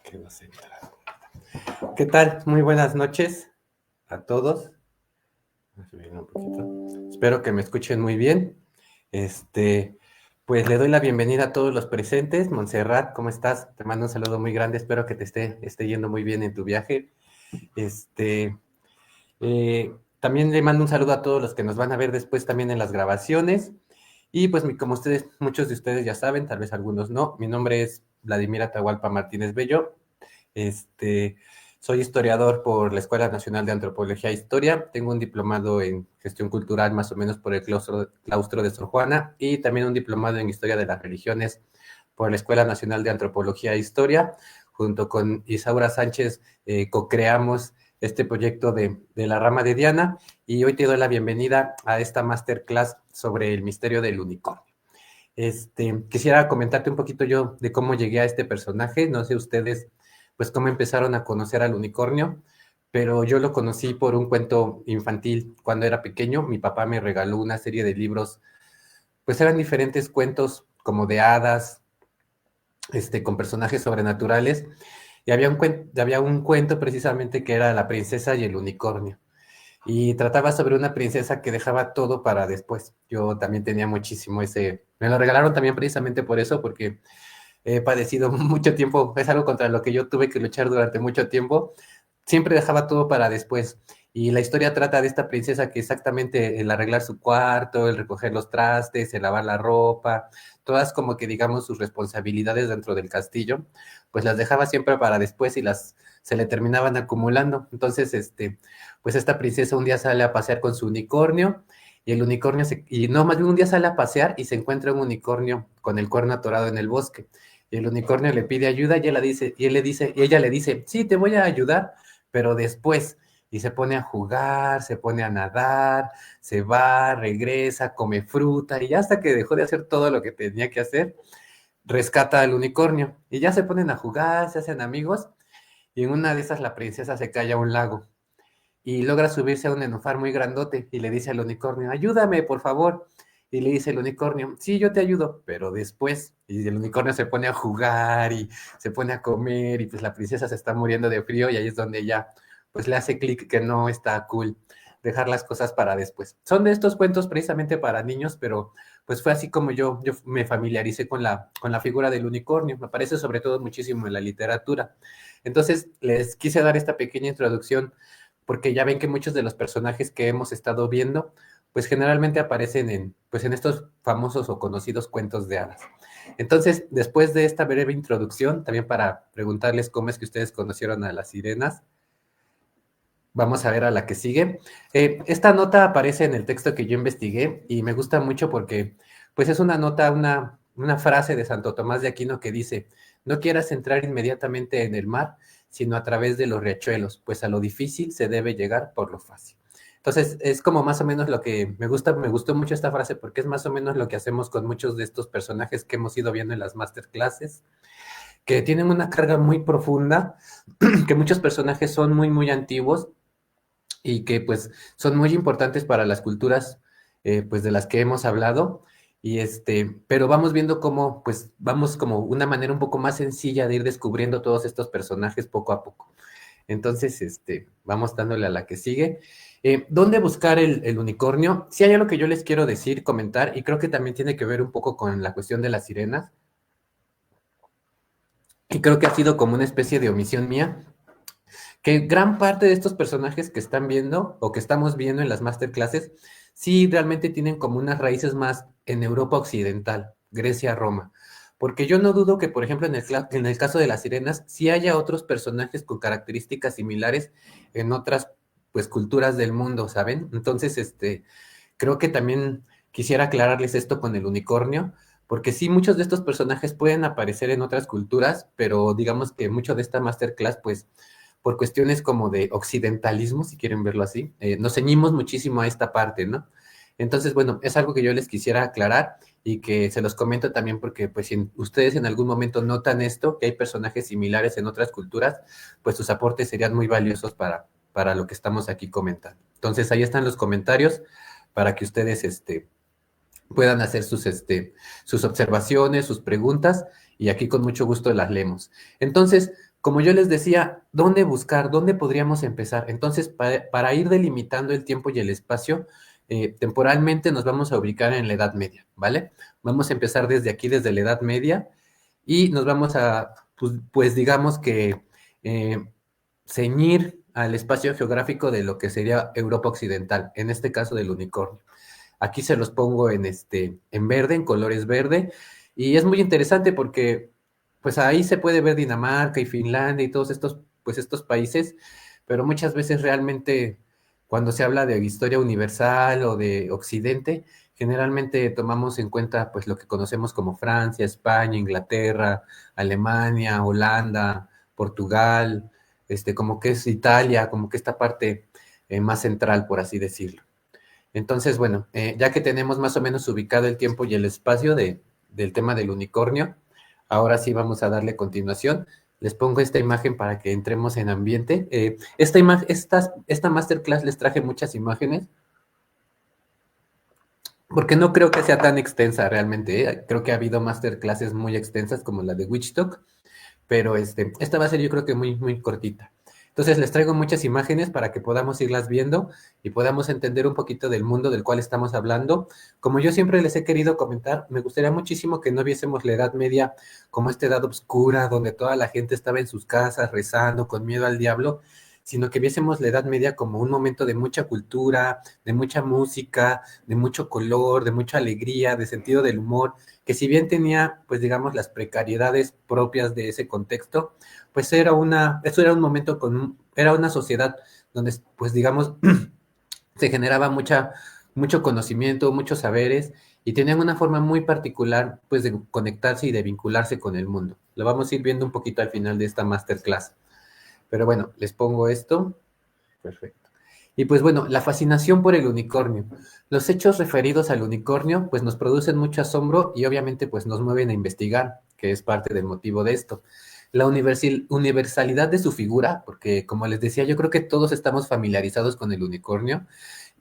Quedó centrado. ¿Qué tal? Muy buenas noches a todos. Voy a subir un poquito. Espero que me escuchen muy bien. Pues le doy la bienvenida a todos los presentes. Montserrat, ¿cómo estás? Te mando un saludo muy grande. Espero que te esté yendo muy bien en tu viaje. Este, También le mando un saludo a todos los que nos van a ver después también en las grabaciones. Y pues como muchos de ustedes ya saben, tal vez algunos no, mi nombre es Vladimir Atahualpa Martínez Bello. Este, Soy historiador por la Escuela Nacional de Antropología e Historia. Tengo un diplomado en gestión cultural más o menos por el claustro de Sor Juana y también un diplomado en historia de las religiones por la Escuela Nacional de Antropología e Historia. Junto con Isaura Sánchez co-creamos este proyecto de la rama de Diana y hoy te doy la bienvenida a esta masterclass sobre el misterio del unicornio. Quisiera comentarte un poquito yo de cómo llegué a este personaje. No sé ustedes, pues, cómo empezaron a conocer al unicornio, pero yo lo conocí por un cuento infantil cuando era pequeño. Mi papá me regaló una serie de libros, pues eran diferentes cuentos como de hadas, con personajes sobrenaturales, y había un cuento precisamente que era La princesa y el unicornio. Y trataba sobre una princesa que dejaba todo para después. Yo también tenía muchísimo me lo regalaron también precisamente por eso, porque he padecido mucho tiempo, es algo contra lo que yo tuve que luchar durante mucho tiempo. Siempre dejaba todo para después. Y la historia trata de esta princesa que exactamente el arreglar su cuarto, el recoger los trastes, el lavar la ropa, todas como que digamos sus responsabilidades dentro del castillo, pues las dejaba siempre para después y se le terminaban acumulando. Entonces, pues esta princesa un día sale a pasear con su unicornio y el unicornio y no, más bien un día sale a pasear y se encuentra un unicornio con el cuerno atorado en el bosque. Y el unicornio le pide ayuda y ella le dice, sí, te voy a ayudar, pero después. Y se pone a jugar, se pone a nadar, se va, regresa, come fruta, y ya hasta que dejó de hacer todo lo que tenía que hacer, rescata al unicornio. Y ya se ponen a jugar, se hacen amigos, y en una de esas la princesa se cae a un lago y logra subirse a un nenúfar muy grandote y le dice al unicornio, ayúdame, por favor. Y le dice el unicornio, sí, yo te ayudo, pero después. Y el unicornio se pone a jugar y se pone a comer y pues la princesa se está muriendo de frío y ahí es donde ella pues le hace clic que no está cool dejar las cosas para después. Son de estos cuentos precisamente para niños, pero pues fue así como yo me familiaricé con la figura del unicornio. Me aparece sobre todo muchísimo en la literatura. Entonces les quise dar esta pequeña introducción porque ya ven que muchos de los personajes que hemos estado viendo, pues generalmente aparecen pues en estos famosos o conocidos cuentos de hadas. Entonces, después de esta breve introducción, también para preguntarles cómo es que ustedes conocieron a las sirenas, vamos a ver a la que sigue. Esta nota aparece en el texto que yo investigué y me gusta mucho porque pues es una nota, una frase de Santo Tomás de Aquino que dice, no quieras entrar inmediatamente en el mar, sino a través de los riachuelos, pues a lo difícil se debe llegar por lo fácil. Entonces, es como más o menos lo que me gustó mucho esta frase porque es más o menos lo que hacemos con muchos de estos personajes que hemos ido viendo en las masterclasses, que tienen una carga muy profunda, que muchos personajes son muy, muy antiguos y que pues son muy importantes para las culturas pues de las que hemos hablado y pero vamos viendo cómo pues vamos como una manera un poco más sencilla de ir descubriendo todos estos personajes poco a poco. Entonces, vamos dándole a la que sigue. ¿Dónde buscar el unicornio? Sí hay algo que yo les quiero decir, comentar, y creo que también tiene que ver un poco con la cuestión de las sirenas, y creo que ha sido como una especie de omisión mía, que gran parte de estos personajes que están viendo o que estamos viendo en las masterclasses, sí realmente tienen como unas raíces más en Europa Occidental, Grecia, Roma. Porque yo no dudo que, por ejemplo, en el caso de las sirenas, sí haya otros personajes con características similares en otras, pues, culturas del mundo, ¿saben? Entonces, creo que también quisiera aclararles esto con el unicornio, porque sí, muchos de estos personajes pueden aparecer en otras culturas, pero digamos que mucho de esta masterclass, pues, por cuestiones como de occidentalismo, si quieren verlo así, nos ceñimos muchísimo a esta parte, ¿no? Entonces, bueno, es algo que yo les quisiera aclarar y que se los comento también porque, pues, si ustedes en algún momento notan esto, que hay personajes similares en otras culturas, pues sus aportes serían muy valiosos para lo que estamos aquí comentando. Entonces, ahí están los comentarios para que ustedes, puedan hacer sus observaciones, sus preguntas, y aquí con mucho gusto las leemos. Entonces, como yo les decía, ¿dónde buscar? ¿Dónde podríamos empezar? Entonces, para ir delimitando el tiempo y el espacio, temporalmente nos vamos a ubicar en la Edad Media, ¿vale? Vamos a empezar desde aquí, desde la Edad Media, y nos vamos a, pues digamos que, eh, ceñir al espacio geográfico de lo que sería Europa Occidental, en este caso del unicornio. Aquí se los pongo en verde, en colores verde, y es muy interesante porque pues ahí se puede ver Dinamarca y Finlandia y todos estos, pues estos países, pero muchas veces realmente cuando se habla de historia universal o de Occidente, generalmente tomamos en cuenta pues lo que conocemos como Francia, España, Inglaterra, Alemania, Holanda, Portugal, como que es Italia, como que esta parte más central, por así decirlo. Entonces, bueno, ya que tenemos más o menos ubicado el tiempo y el espacio del tema del unicornio, ahora sí vamos a darle continuación. Les pongo esta imagen para que entremos en ambiente. Esta masterclass les traje muchas imágenes, porque no creo que sea tan extensa realmente. Creo que ha habido masterclasses muy extensas como la de Witch Talk, pero esta va a ser yo creo que muy, muy cortita. Entonces les traigo muchas imágenes para que podamos irlas viendo y podamos entender un poquito del mundo del cual estamos hablando. Como yo siempre les he querido comentar, me gustaría muchísimo que no viésemos la Edad Media como esta edad oscura donde toda la gente estaba en sus casas rezando con miedo al diablo, sino que viésemos la Edad Media como un momento de mucha cultura, de mucha música, de mucho color, de mucha alegría, de sentido del humor, que si bien tenía, pues digamos, las precariedades propias de ese contexto, pues eso era un momento era una sociedad donde, pues digamos, se generaba mucho conocimiento, muchos saberes, y tenían una forma muy particular, pues, de conectarse y de vincularse con el mundo. Lo vamos a ir viendo un poquito al final de esta masterclass. Pero bueno, les pongo esto. Perfecto. Y pues bueno, la fascinación por el unicornio. Los hechos referidos al unicornio pues nos producen mucho asombro y obviamente pues nos mueven a investigar, que es parte del motivo de esto. La universalidad de su figura, porque como les decía, yo creo que todos estamos familiarizados con el unicornio,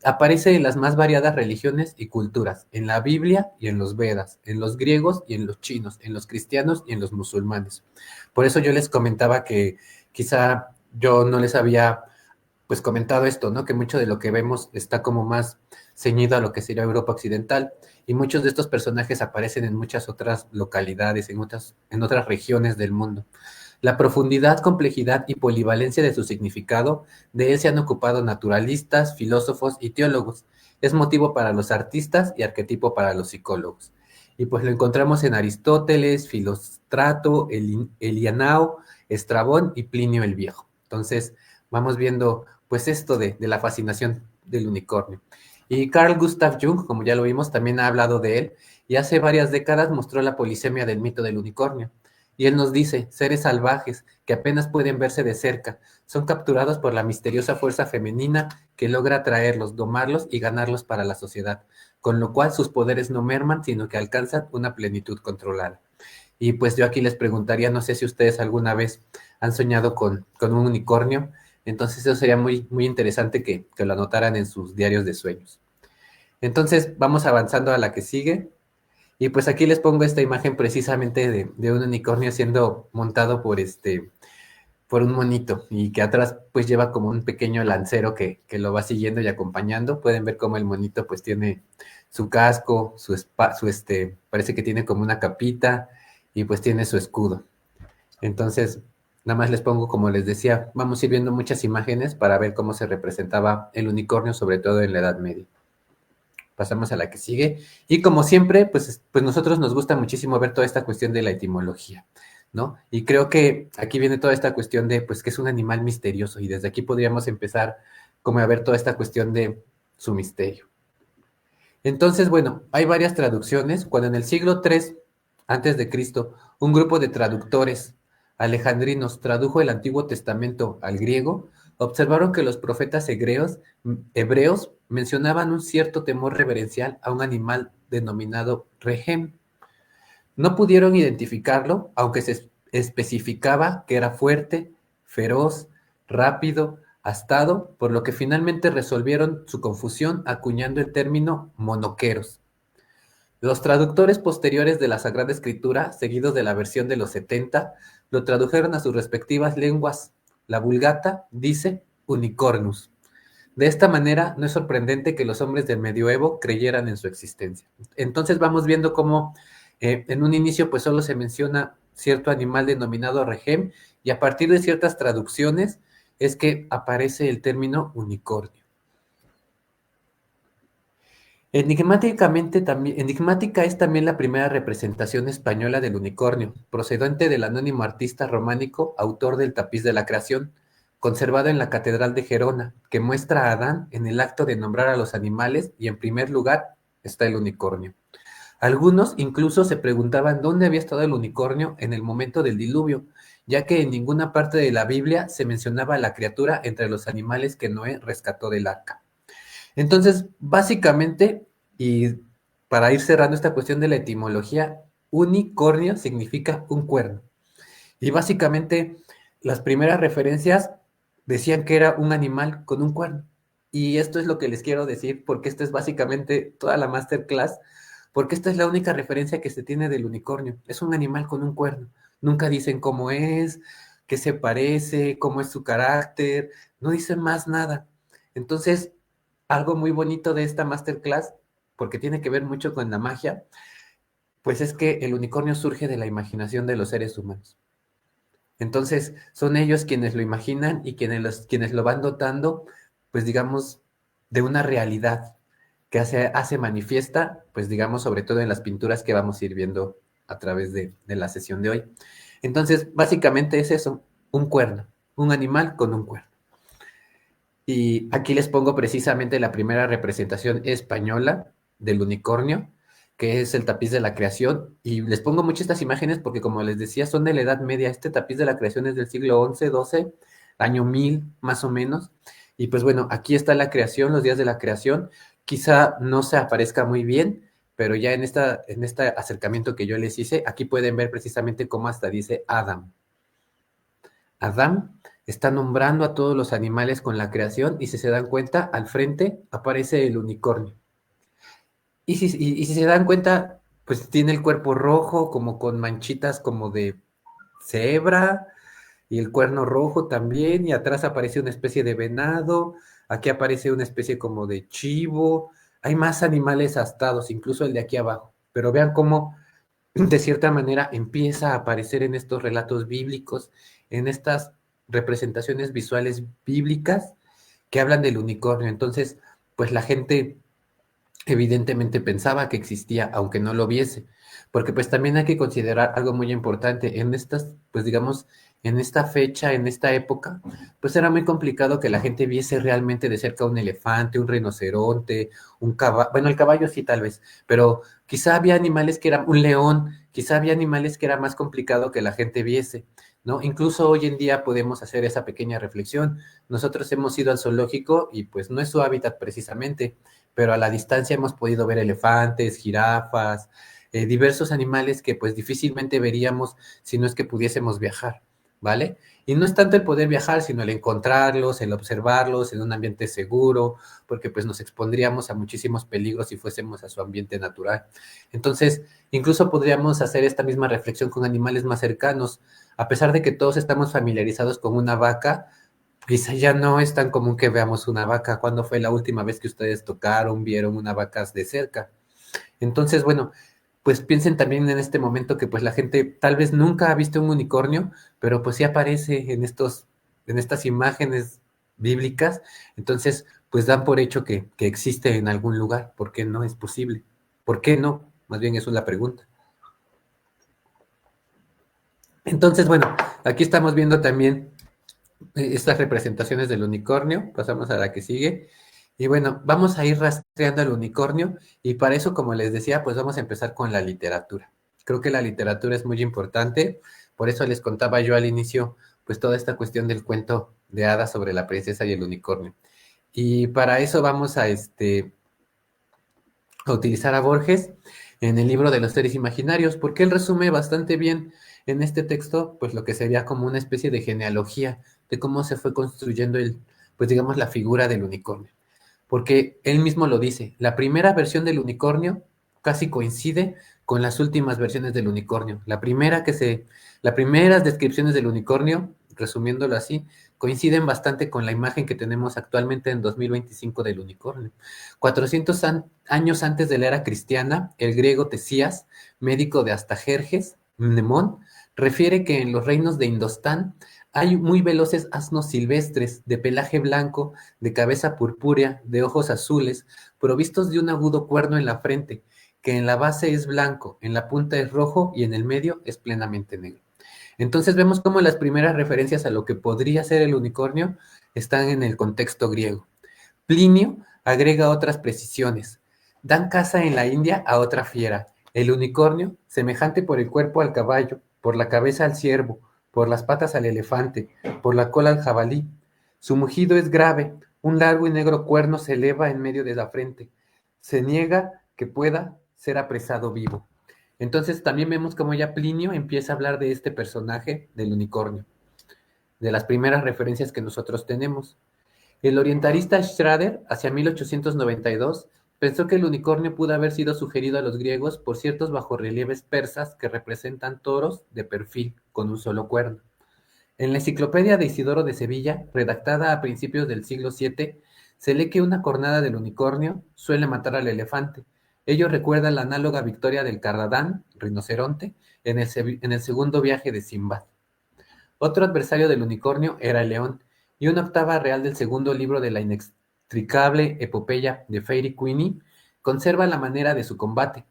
aparece en las más variadas religiones y culturas, en la Biblia y en los Vedas, en los griegos y en los chinos, en los cristianos y en los musulmanes. Por eso yo les comentaba que quizá yo no les había pues comentado esto, ¿no? Que mucho de lo que vemos está como más ceñido a lo que sería Europa Occidental y muchos de estos personajes aparecen en muchas otras localidades, en otras regiones del mundo. La profundidad, complejidad y polivalencia de su significado, de él se han ocupado naturalistas, filósofos y teólogos. Es motivo para los artistas y arquetipo para los psicólogos. Y pues lo encontramos en Aristóteles, Filóstrato, Elianao, Estrabón y Plinio el Viejo. Entonces, vamos viendo pues esto de la fascinación del unicornio. Y Carl Gustav Jung, como ya lo vimos, también ha hablado de él y hace varias décadas mostró la polisemia del mito del unicornio. Y él nos dice, seres salvajes que apenas pueden verse de cerca, son capturados por la misteriosa fuerza femenina que logra atraerlos, domarlos y ganarlos para la sociedad, con lo cual sus poderes no merman, sino que alcanzan una plenitud controlada. Y pues yo aquí les preguntaría, no sé si ustedes alguna vez han soñado con un unicornio, entonces eso sería muy, muy interesante que lo anotaran en sus diarios de sueños. Entonces vamos avanzando a la que sigue. Y pues aquí les pongo esta imagen precisamente de un unicornio siendo montado por un monito y que atrás pues lleva como un pequeño lancero que lo va siguiendo y acompañando. Pueden ver cómo el monito pues tiene su casco, parece que tiene como una capita y pues tiene su escudo. Entonces, nada más les pongo, como les decía, vamos a ir viendo muchas imágenes para ver cómo se representaba el unicornio, sobre todo en la Edad Media. Pasamos a la que sigue. Y como siempre, pues nosotros nos gusta muchísimo ver toda esta cuestión de la etimología, ¿no? Y creo que aquí viene toda esta cuestión de, pues, que es un animal misterioso y desde aquí podríamos empezar como a ver toda esta cuestión de su misterio. Entonces, bueno, hay varias traducciones. Cuando en el siglo III antes de Cristo, un grupo de traductores alejandrinos tradujo el Antiguo Testamento al griego, observaron que los profetas hebreos mencionaban un cierto temor reverencial a un animal denominado rehem. No pudieron identificarlo, aunque se especificaba que era fuerte, feroz, rápido, astado, por lo que finalmente resolvieron su confusión acuñando el término monoqueros. Los traductores posteriores de la Sagrada Escritura, seguidos de la versión de los 70, lo tradujeron a sus respectivas lenguas. La Vulgata dice unicornus. De esta manera, no es sorprendente que los hombres del medioevo creyeran en su existencia. Entonces vamos viendo cómo en un inicio pues solo se menciona cierto animal denominado regem y a partir de ciertas traducciones es que aparece el término unicornio. Enigmática es también la primera representación española del unicornio, procedente del anónimo artista románico, autor del Tapiz de la Creación, conservado en la Catedral de Gerona, que muestra a Adán en el acto de nombrar a los animales y en primer lugar está el unicornio. Algunos incluso se preguntaban dónde había estado el unicornio en el momento del diluvio, ya que en ninguna parte de la Biblia se mencionaba la criatura entre los animales que Noé rescató del arca. Entonces, básicamente, y para ir cerrando esta cuestión de la etimología, unicornio significa un cuerno. Y básicamente, las primeras referencias decían que era un animal con un cuerno. Y esto es lo que les quiero decir, porque esta es básicamente toda la masterclass, porque esta es la única referencia que se tiene del unicornio. Es un animal con un cuerno. Nunca dicen cómo es, qué se parece, cómo es su carácter, no dicen más nada. Entonces, algo muy bonito de esta masterclass, porque tiene que ver mucho con la magia, pues es que el unicornio surge de la imaginación de los seres humanos. Entonces, son ellos quienes lo imaginan y quienes lo van dotando, pues digamos, de una realidad que hace manifiesta, pues digamos, sobre todo en las pinturas que vamos a ir viendo a través de la sesión de hoy. Entonces, básicamente es eso, un cuerno, un animal con un cuerno. Y aquí les pongo precisamente la primera representación española del unicornio, que es el tapiz de la creación. Y les pongo muchas estas imágenes porque, como les decía, son de la Edad Media. Este tapiz de la creación es del siglo XI, XII, año 1000 más o menos. Y pues bueno, aquí está la creación, los días de la creación. Quizá no se aparezca muy bien, pero ya en este acercamiento que yo les hice, aquí pueden ver precisamente cómo hasta dice Adam. Adam está nombrando a todos los animales con la creación y si se dan cuenta, al frente aparece el unicornio. Y si se dan cuenta, pues tiene el cuerpo rojo, como con manchitas como de cebra, y el cuerno rojo también, y atrás aparece una especie de venado, aquí aparece una especie como de chivo, hay más animales astados, incluso el de aquí abajo, pero vean cómo de cierta manera empieza a aparecer en estos relatos bíblicos, en estas representaciones visuales bíblicas que hablan del unicornio. Entonces, pues la gente evidentemente pensaba que existía, aunque no lo viese, porque pues también hay que considerar algo muy importante, en estas, pues digamos, en esta fecha, en esta época, pues era muy complicado que la gente viese realmente de cerca un elefante, un rinoceronte, un caballo, bueno, el caballo sí tal vez, pero quizá había animales que eran un león, quizá había animales que era más complicado que la gente viese, ¿no? Incluso hoy en día podemos hacer esa pequeña reflexión. Nosotros hemos ido al zoológico y pues no es su hábitat precisamente, pero a la distancia hemos podido ver elefantes, jirafas, diversos animales que pues difícilmente veríamos si no es que pudiésemos viajar, ¿vale? Y no es tanto el poder viajar, sino el encontrarlos, el observarlos en un ambiente seguro, porque pues nos expondríamos a muchísimos peligros si fuésemos a su ambiente natural. Entonces, incluso podríamos hacer esta misma reflexión con animales más cercanos. A pesar de que todos estamos familiarizados con una vaca, quizá ya no es tan común que veamos una vaca. ¿Cuándo fue la última vez que ustedes tocaron, vieron una vaca de cerca? Entonces, bueno, pues piensen también en este momento que pues la gente tal vez nunca ha visto un unicornio, pero pues sí aparece en estas imágenes bíblicas. Entonces, pues dan por hecho que existe en algún lugar. ¿Por qué no es posible? ¿Por qué no? Más bien eso es la pregunta. Entonces, bueno, aquí estamos viendo también estas representaciones del unicornio. Pasamos a la que sigue. Y bueno, vamos a ir rastreando el unicornio y para eso, como les decía, pues vamos a empezar con la literatura. Creo que la literatura es muy importante, por eso les contaba yo al inicio, pues toda esta cuestión del cuento de hadas sobre la princesa y el unicornio. Y para eso vamos a utilizar a Borges en el libro de los seres imaginarios, porque él resume bastante bien en este texto, pues lo que sería como una especie de genealogía de cómo se fue construyendo pues digamos, la figura del unicornio. Porque él mismo lo dice, la primera versión del unicornio casi coincide con las últimas versiones del unicornio. Las primeras descripciones del unicornio, resumiéndolo así, coinciden bastante con la imagen que tenemos actualmente en 2025 del unicornio. 400 años antes de la era cristiana, el griego Tesías, médico de Astajerjes, Mnemón, refiere que en los reinos de Indostán hay muy veloces asnos silvestres, de pelaje blanco, de cabeza purpúrea, de ojos azules, provistos de un agudo cuerno en la frente, que en la base es blanco, en la punta es rojo y en el medio es plenamente negro. Entonces vemos cómo las primeras referencias a lo que podría ser el unicornio están en el contexto griego. Plinio agrega otras precisiones. Dan caza en la India a otra fiera, el unicornio, semejante por el cuerpo al caballo, por la cabeza al ciervo, por las patas al elefante, por la cola al jabalí. Su mugido es grave, un largo y negro cuerno se eleva en medio de la frente. Se niega que pueda ser apresado vivo. Entonces también vemos cómo ya Plinio empieza a hablar de este personaje del unicornio, de las primeras referencias que nosotros tenemos. El orientalista Schrader, hacia 1892, pensó que el unicornio pudo haber sido sugerido a los griegos por ciertos bajorrelieves persas que representan toros de perfil con un solo cuerno. En la enciclopedia de Isidoro de Sevilla, redactada a principios del siglo VII, se lee que una cornada del unicornio suele matar al elefante. Ello recuerda la análoga victoria del Cardadán, rinoceronte, en el segundo viaje de Simbad. Otro adversario del unicornio era el león, y una octava real del segundo libro de la inextricable epopeya de Fairy Queenie conserva la manera de su combate.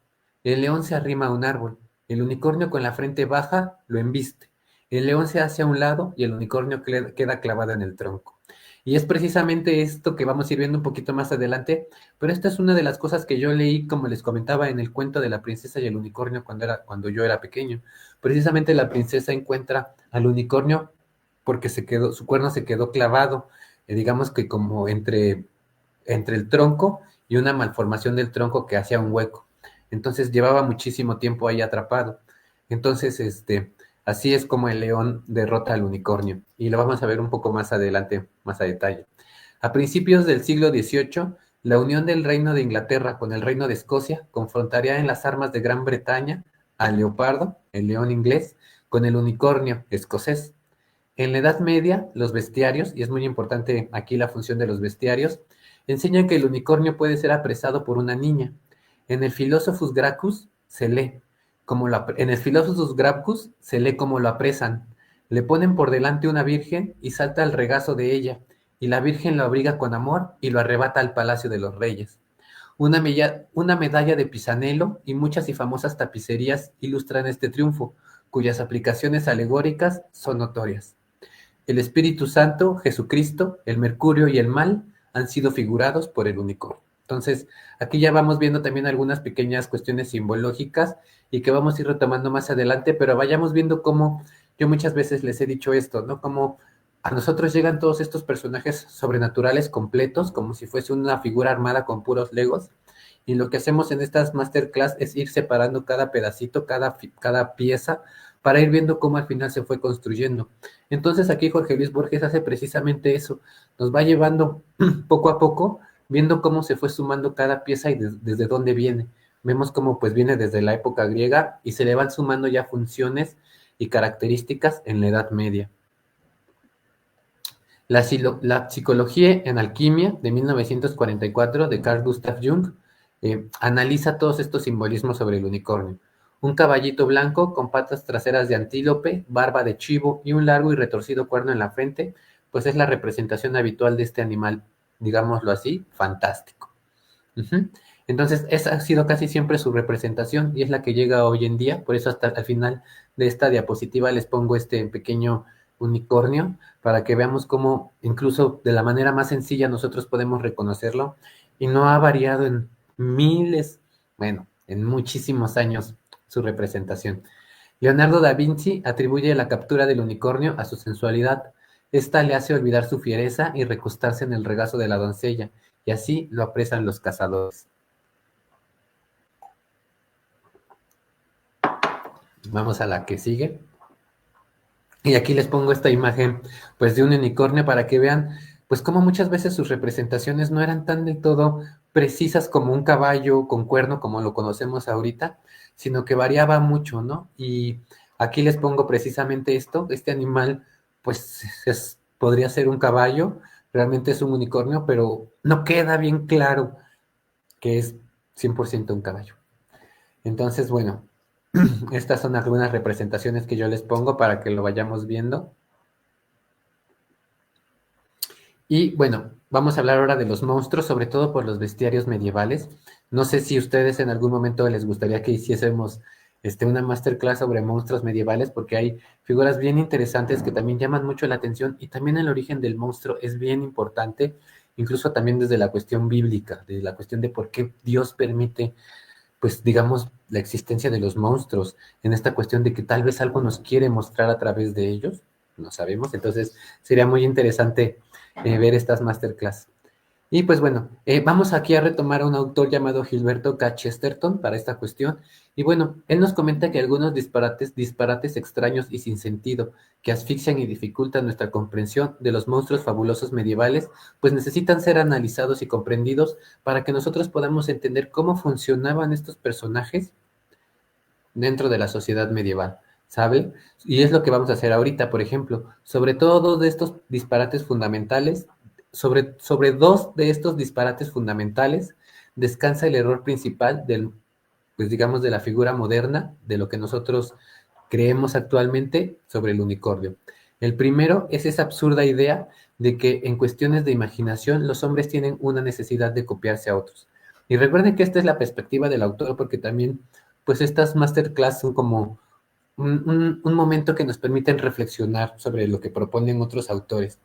El león se arrima a un árbol, el unicornio con la frente baja lo embiste, el león se hace a un lado y el unicornio queda clavado en el tronco. Y es precisamente esto que vamos a ir viendo un poquito más adelante, pero esta es una de las cosas que yo leí, como les comentaba, en el cuento de la princesa y el unicornio cuando yo era pequeño. Precisamente la princesa encuentra al unicornio porque su cuerno se quedó clavado, digamos que como entre el tronco y una malformación del tronco que hacía un hueco. Entonces llevaba muchísimo tiempo ahí atrapado. Entonces, así es como el león derrota al unicornio. Y lo vamos a ver un poco más adelante, más a detalle. A principios del siglo XVIII, la unión del Reino de Inglaterra con el Reino de Escocia confrontaría en las armas de Gran Bretaña al leopardo, el león inglés, con el unicornio escocés. En la Edad Media, los bestiarios, y es muy importante aquí la función de los bestiarios, enseñan que el unicornio puede ser apresado por una niña. En el Philosophus Gracchus se lee cómo lo apresan. Le ponen por delante una virgen y salta al regazo de ella, y la virgen lo abriga con amor y lo arrebata al palacio de los reyes. Una medalla de Pisanello y muchas y famosas tapicerías ilustran este triunfo, cuyas aplicaciones alegóricas son notorias. El Espíritu Santo, Jesucristo, el Mercurio y el mal han sido figurados por el unicornio. Entonces, aquí ya vamos viendo también algunas pequeñas cuestiones simbológicas y que vamos a ir retomando más adelante, pero vayamos viendo cómo yo muchas veces les he dicho esto, ¿no? Como a nosotros llegan todos estos personajes sobrenaturales completos, como si fuese una figura armada con puros legos, y lo que hacemos en estas masterclass es ir separando cada pedacito, cada pieza, para ir viendo cómo al final se fue construyendo. Entonces aquí Jorge Luis Borges hace precisamente eso, nos va llevando poco a poco, viendo cómo se fue sumando cada pieza y desde dónde viene. Vemos cómo pues viene desde la época griega y se le van sumando ya funciones y características en la Edad Media. La psicología en alquimia de 1944 de Carl Gustav Jung analiza todos estos simbolismos sobre el unicornio. Un caballito blanco con patas traseras de antílope, barba de chivo y un largo y retorcido cuerno en la frente, pues es la representación habitual de este animal, digámoslo así, fantástico. Entonces, esa ha sido casi siempre su representación y es la que llega hoy en día, por eso hasta al final de esta diapositiva les pongo este pequeño unicornio para que veamos cómo incluso de la manera más sencilla nosotros podemos reconocerlo y no ha variado en en muchísimos años su representación. Leonardo da Vinci atribuye la captura del unicornio a su sensualidad. Esta le hace olvidar su fiereza y recostarse en el regazo de la doncella, y así lo apresan los cazadores. Vamos a la que sigue. Y aquí les pongo esta imagen, pues, de un unicornio para que vean, pues, cómo muchas veces sus representaciones no eran tan del todo precisas como un caballo con cuerno, como lo conocemos ahorita, sino que variaba mucho, ¿no? Y aquí les pongo precisamente esto, este animal, pues podría ser un caballo, realmente es un unicornio, pero no queda bien claro que es 100% un caballo. Entonces, bueno, estas son algunas representaciones que yo les pongo para que lo vayamos viendo. Y bueno, vamos a hablar ahora de los monstruos, sobre todo por los bestiarios medievales. No sé si ustedes en algún momento les gustaría que hiciésemos una masterclass sobre monstruos medievales, porque hay figuras bien interesantes que también llaman mucho la atención y también el origen del monstruo es bien importante, incluso también desde la cuestión bíblica, de la cuestión de por qué Dios permite, pues digamos, la existencia de los monstruos, en esta cuestión de que tal vez algo nos quiere mostrar a través de ellos, no sabemos, entonces sería muy interesante ver estas masterclass. Y pues bueno, vamos aquí a retomar a un autor llamado Gilberto K. Chesterton para esta cuestión. Y bueno, él nos comenta que algunos disparates extraños y sin sentido que asfixian y dificultan nuestra comprensión de los monstruos fabulosos medievales, pues necesitan ser analizados y comprendidos para que nosotros podamos entender cómo funcionaban estos personajes dentro de la sociedad medieval, ¿sabe? Y es lo que vamos a hacer ahorita, por ejemplo, sobre todo dos de estos disparates fundamentales, sobre dos de estos disparates fundamentales descansa el error principal del, pues digamos, de la figura moderna, de lo que nosotros creemos actualmente sobre el unicornio. El primero es esa absurda idea de que en cuestiones de imaginación los hombres tienen una necesidad de copiarse a otros. Y recuerden que esta es la perspectiva del autor, porque también, pues estas masterclass son como un momento que nos permiten reflexionar sobre lo que proponen otros autores.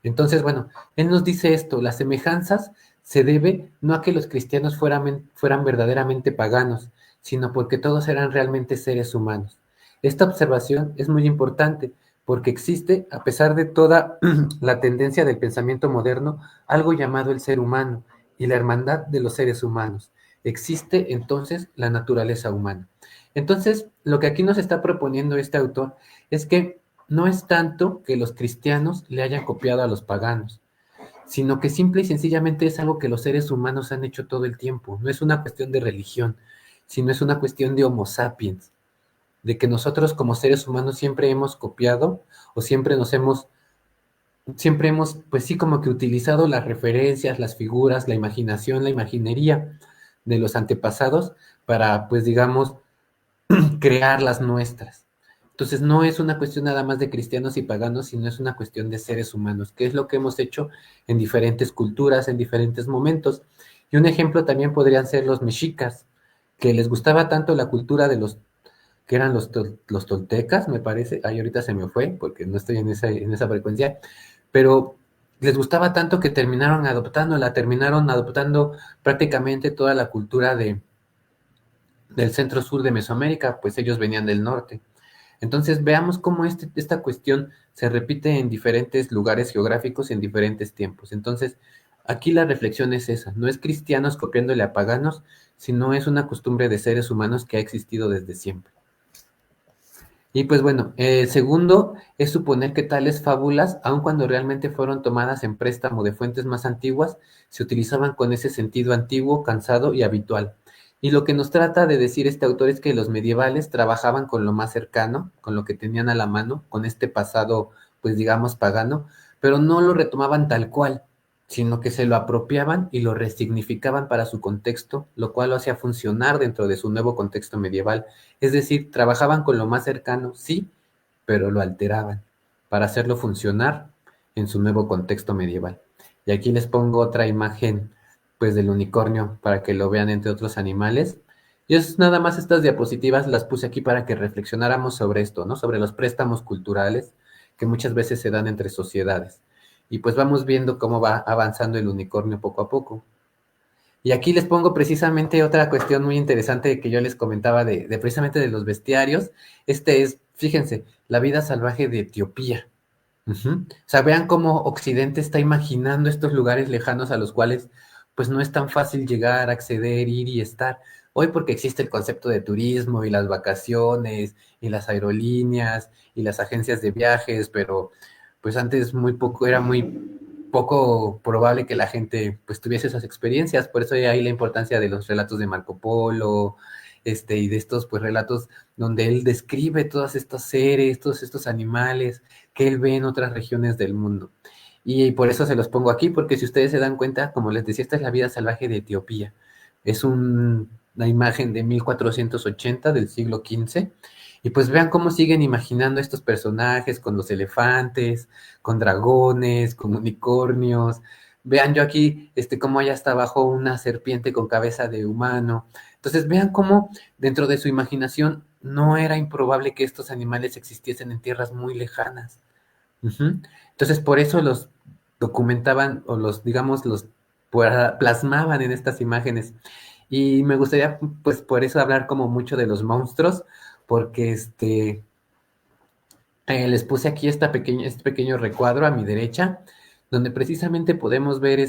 Entonces, bueno, él nos dice esto, las semejanzas se debe no a que los cristianos fueran verdaderamente paganos, sino porque todos eran realmente seres humanos. Esta observación es muy importante porque existe, a pesar de toda la tendencia del pensamiento moderno, algo llamado el ser humano y la hermandad de los seres humanos. Existe entonces la naturaleza humana. Entonces, lo que aquí nos está proponiendo este autor es que no es tanto que los cristianos le hayan copiado a los paganos, sino que simple y sencillamente es algo que los seres humanos han hecho todo el tiempo. No es una cuestión de religión, sino es una cuestión de Homo sapiens, de que nosotros como seres humanos siempre hemos copiado o siempre hemos, pues sí, como que utilizado las referencias, las figuras, la imaginación, la imaginería de los antepasados para, pues digamos, crear las nuestras. Entonces no es una cuestión nada más de cristianos y paganos, sino es una cuestión de seres humanos, que es lo que hemos hecho en diferentes culturas, en diferentes momentos. Y un ejemplo también podrían ser los mexicas, que les gustaba tanto la cultura de los que eran los toltecas, me parece. Ay, ahorita se me fue porque no estoy en esa frecuencia, pero les gustaba tanto que terminaron adoptando prácticamente toda la cultura del centro sur de Mesoamérica, pues ellos venían del norte. Entonces veamos cómo esta cuestión se repite en diferentes lugares geográficos en diferentes tiempos. Entonces, aquí la reflexión es esa, no es cristianos copiándole a paganos, sino es una costumbre de seres humanos que ha existido desde siempre. Y pues bueno, segundo es suponer que tales fábulas, aun cuando realmente fueron tomadas en préstamo de fuentes más antiguas, se utilizaban con ese sentido antiguo, cansado y habitual. Y lo que nos trata de decir este autor es que los medievales trabajaban con lo más cercano, con lo que tenían a la mano, con este pasado, pues digamos, pagano, pero no lo retomaban tal cual, sino que se lo apropiaban y lo resignificaban para su contexto, lo cual lo hacía funcionar dentro de su nuevo contexto medieval. Es decir, trabajaban con lo más cercano, sí, pero lo alteraban para hacerlo funcionar en su nuevo contexto medieval. Y aquí les pongo otra imagen, pues del unicornio, para que lo vean entre otros animales. Y es nada más estas diapositivas las puse aquí para que reflexionáramos sobre esto, ¿no? Sobre los préstamos culturales que muchas veces se dan entre sociedades. Y pues vamos viendo cómo va avanzando el unicornio poco a poco. Y aquí les pongo precisamente otra cuestión muy interesante que yo les comentaba de precisamente de los bestiarios. Fíjense, la vida salvaje de Etiopía. Ujú. O sea, vean cómo Occidente está imaginando estos lugares lejanos a los cuales pues no es tan fácil llegar, acceder, ir y estar. Hoy porque existe el concepto de turismo y las vacaciones y las aerolíneas y las agencias de viajes, pero pues antes muy poco, era muy poco probable que la gente pues tuviese esas experiencias, por eso hay ahí la importancia de los relatos de Marco Polo, y de estos pues relatos donde él describe todos estos seres, todos estos animales que él ve en otras regiones del mundo. Y por eso se los pongo aquí, porque si ustedes se dan cuenta, como les decía, esta es la vida salvaje de Etiopía. Es una imagen de 1480 del siglo XV. Y pues vean cómo siguen imaginando estos personajes con los elefantes, con dragones, con unicornios. Vean yo aquí, cómo allá está abajo una serpiente con cabeza de humano. Entonces vean cómo dentro de su imaginación no era improbable que estos animales existiesen en tierras muy lejanas. Ujú. Entonces por eso los documentaban o los, digamos, los plasmaban en estas imágenes. Y me gustaría, pues, por eso hablar como mucho de los monstruos, porque les puse aquí este pequeño recuadro a mi derecha, donde precisamente podemos ver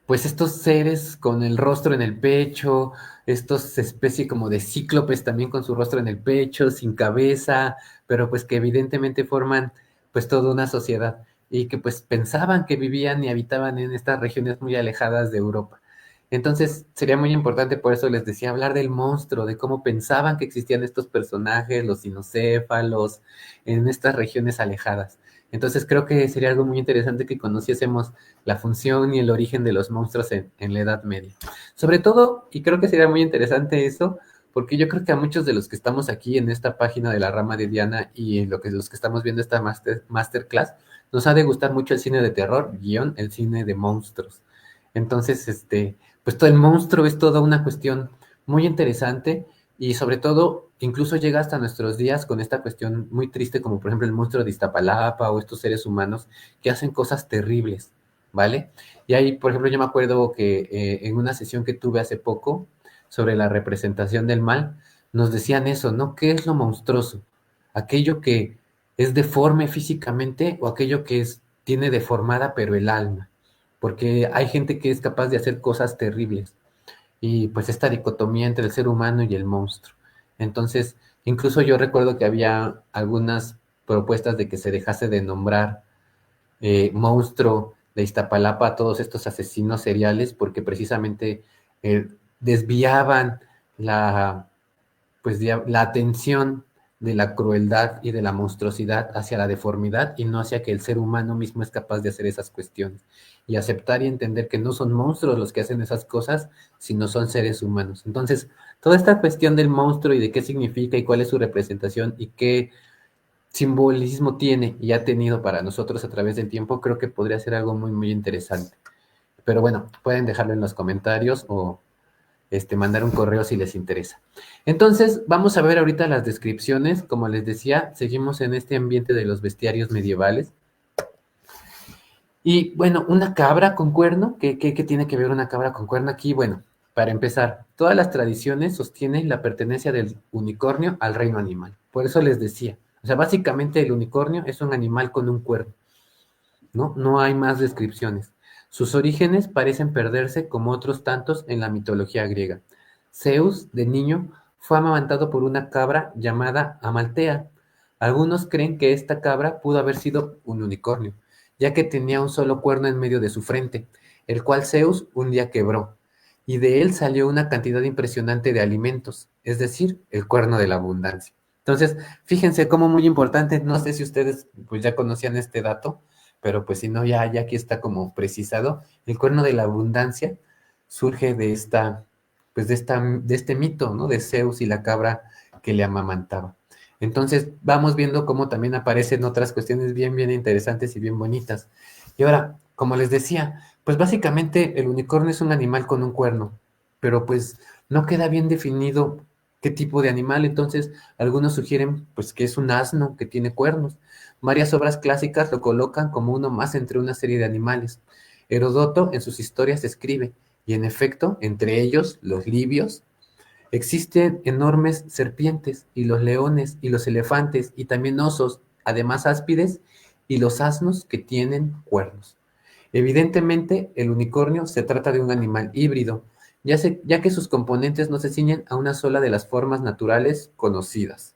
pues estos seres con el rostro en el pecho, estos especie como de cíclopes también con su rostro en el pecho, sin cabeza, pero pues que evidentemente forman pues toda una sociedad y que pues pensaban que vivían y habitaban en estas regiones muy alejadas de Europa. Entonces sería muy importante, por eso les decía, hablar del monstruo, de cómo pensaban que existían estos personajes, los cinocéfalos, en estas regiones alejadas. Entonces creo que sería algo muy interesante que conociésemos la función y el origen de los monstruos en la Edad Media. Sobre todo, y creo que sería muy interesante eso, porque yo creo que a muchos de los que estamos aquí en esta página de la rama de Diana y en los que estamos viendo esta masterclass, nos ha de gustar mucho el cine de terror, guión, el cine de monstruos. Entonces, pues todo el monstruo es toda una cuestión muy interesante y sobre todo incluso llega hasta nuestros días con esta cuestión muy triste como por ejemplo el monstruo de Iztapalapa o estos seres humanos que hacen cosas terribles, ¿vale? Y ahí, por ejemplo, yo me acuerdo que en una sesión que tuve hace poco sobre la representación del mal, nos decían eso, ¿no? ¿Qué es lo monstruoso? Aquello que es deforme físicamente o aquello que tiene deformada pero el alma, porque hay gente que es capaz de hacer cosas terribles y pues esta dicotomía entre el ser humano y el monstruo. Entonces, incluso yo recuerdo que había algunas propuestas de que se dejase de nombrar monstruo de Iztapalapa a todos estos asesinos seriales porque precisamente eh, desviaban la, pues, la atención de la crueldad y de la monstruosidad hacia la deformidad y no hacia que el ser humano mismo es capaz de hacer esas cuestiones. Y aceptar y entender que no son monstruos los que hacen esas cosas, sino son seres humanos. Entonces, toda esta cuestión del monstruo y de qué significa y cuál es su representación y qué simbolismo tiene y ha tenido para nosotros a través del tiempo, creo que podría ser algo muy, muy interesante. Pero bueno, pueden dejarlo en los comentarios o mandar un correo si les interesa. Entonces, vamos a ver ahorita las descripciones. Como les decía, seguimos en este ambiente de los bestiarios medievales. Y bueno, una cabra con cuerno, ¿qué tiene que ver una cabra con cuerno aquí? Bueno, para empezar, todas las tradiciones sostienen la pertenencia del unicornio al reino animal. Por eso les decía, o sea, básicamente el unicornio es un animal con un cuerno, ¿no? No hay más descripciones. Sus orígenes parecen perderse como otros tantos en la mitología griega. Zeus, de niño, fue amamantado por una cabra llamada Amaltea. Algunos creen que esta cabra pudo haber sido un unicornio, ya que tenía un solo cuerno en medio de su frente, el cual Zeus un día quebró, y de él salió una cantidad impresionante de alimentos, es decir, el cuerno de la abundancia. Entonces, fíjense cómo muy importante, no sé si ustedes pues ya conocían este dato, pero pues si no, ya aquí está como precisado, el cuerno de la abundancia surge de este mito, ¿no? De Zeus y la cabra que le amamantaba. Entonces, vamos viendo cómo también aparecen otras cuestiones bien, bien interesantes y bien bonitas. Y ahora, como les decía, pues básicamente el unicornio es un animal con un cuerno, pero pues no queda bien definido qué tipo de animal, entonces algunos sugieren pues que es un asno que tiene cuernos. Varias obras clásicas lo colocan como uno más entre una serie de animales. Herodoto en sus historias escribe, y en efecto, entre ellos, los libios, existen enormes serpientes, y los leones, y los elefantes, y también osos, además áspides, y los asnos que tienen cuernos. Evidentemente, el unicornio se trata de un animal híbrido, ya que sus componentes no se ciñen a una sola de las formas naturales conocidas.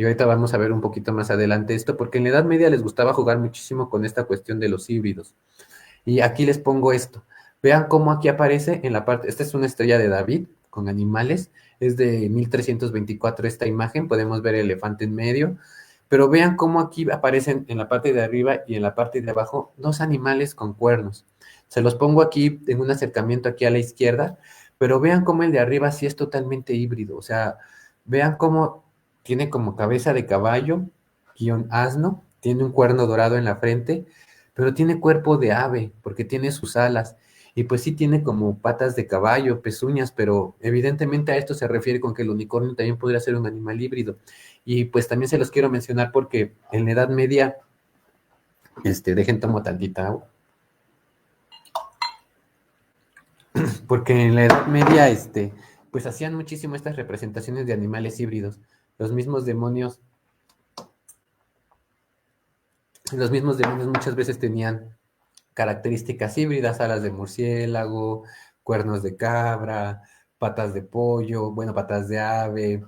Y ahorita vamos a ver un poquito más adelante esto, porque en la Edad Media les gustaba jugar muchísimo con esta cuestión de los híbridos. Y aquí les pongo esto. Vean cómo aquí aparece en la parte, esta es una estrella de David con animales, es de 1324 esta imagen, podemos ver el elefante en medio, pero vean cómo aquí aparecen en la parte de arriba y en la parte de abajo dos animales con cuernos. Se los pongo aquí en un acercamiento aquí a la izquierda, pero vean cómo el de arriba sí es totalmente híbrido, o sea, vean cómo tiene como cabeza de caballo, guión asno, tiene un cuerno dorado en la frente, pero tiene cuerpo de ave, porque tiene sus alas, y pues sí tiene como patas de caballo, pezuñas, pero evidentemente a esto se refiere con que el unicornio también podría ser un animal híbrido. Y pues también se los quiero mencionar porque en la Edad Media, dejen tomo tantita agua, porque en la Edad Media, pues hacían muchísimo estas representaciones de animales híbridos. Los mismos demonios, los mismos demonios muchas veces tenían características híbridas, alas de murciélago, cuernos de cabra, patas de pollo, bueno, patas de ave,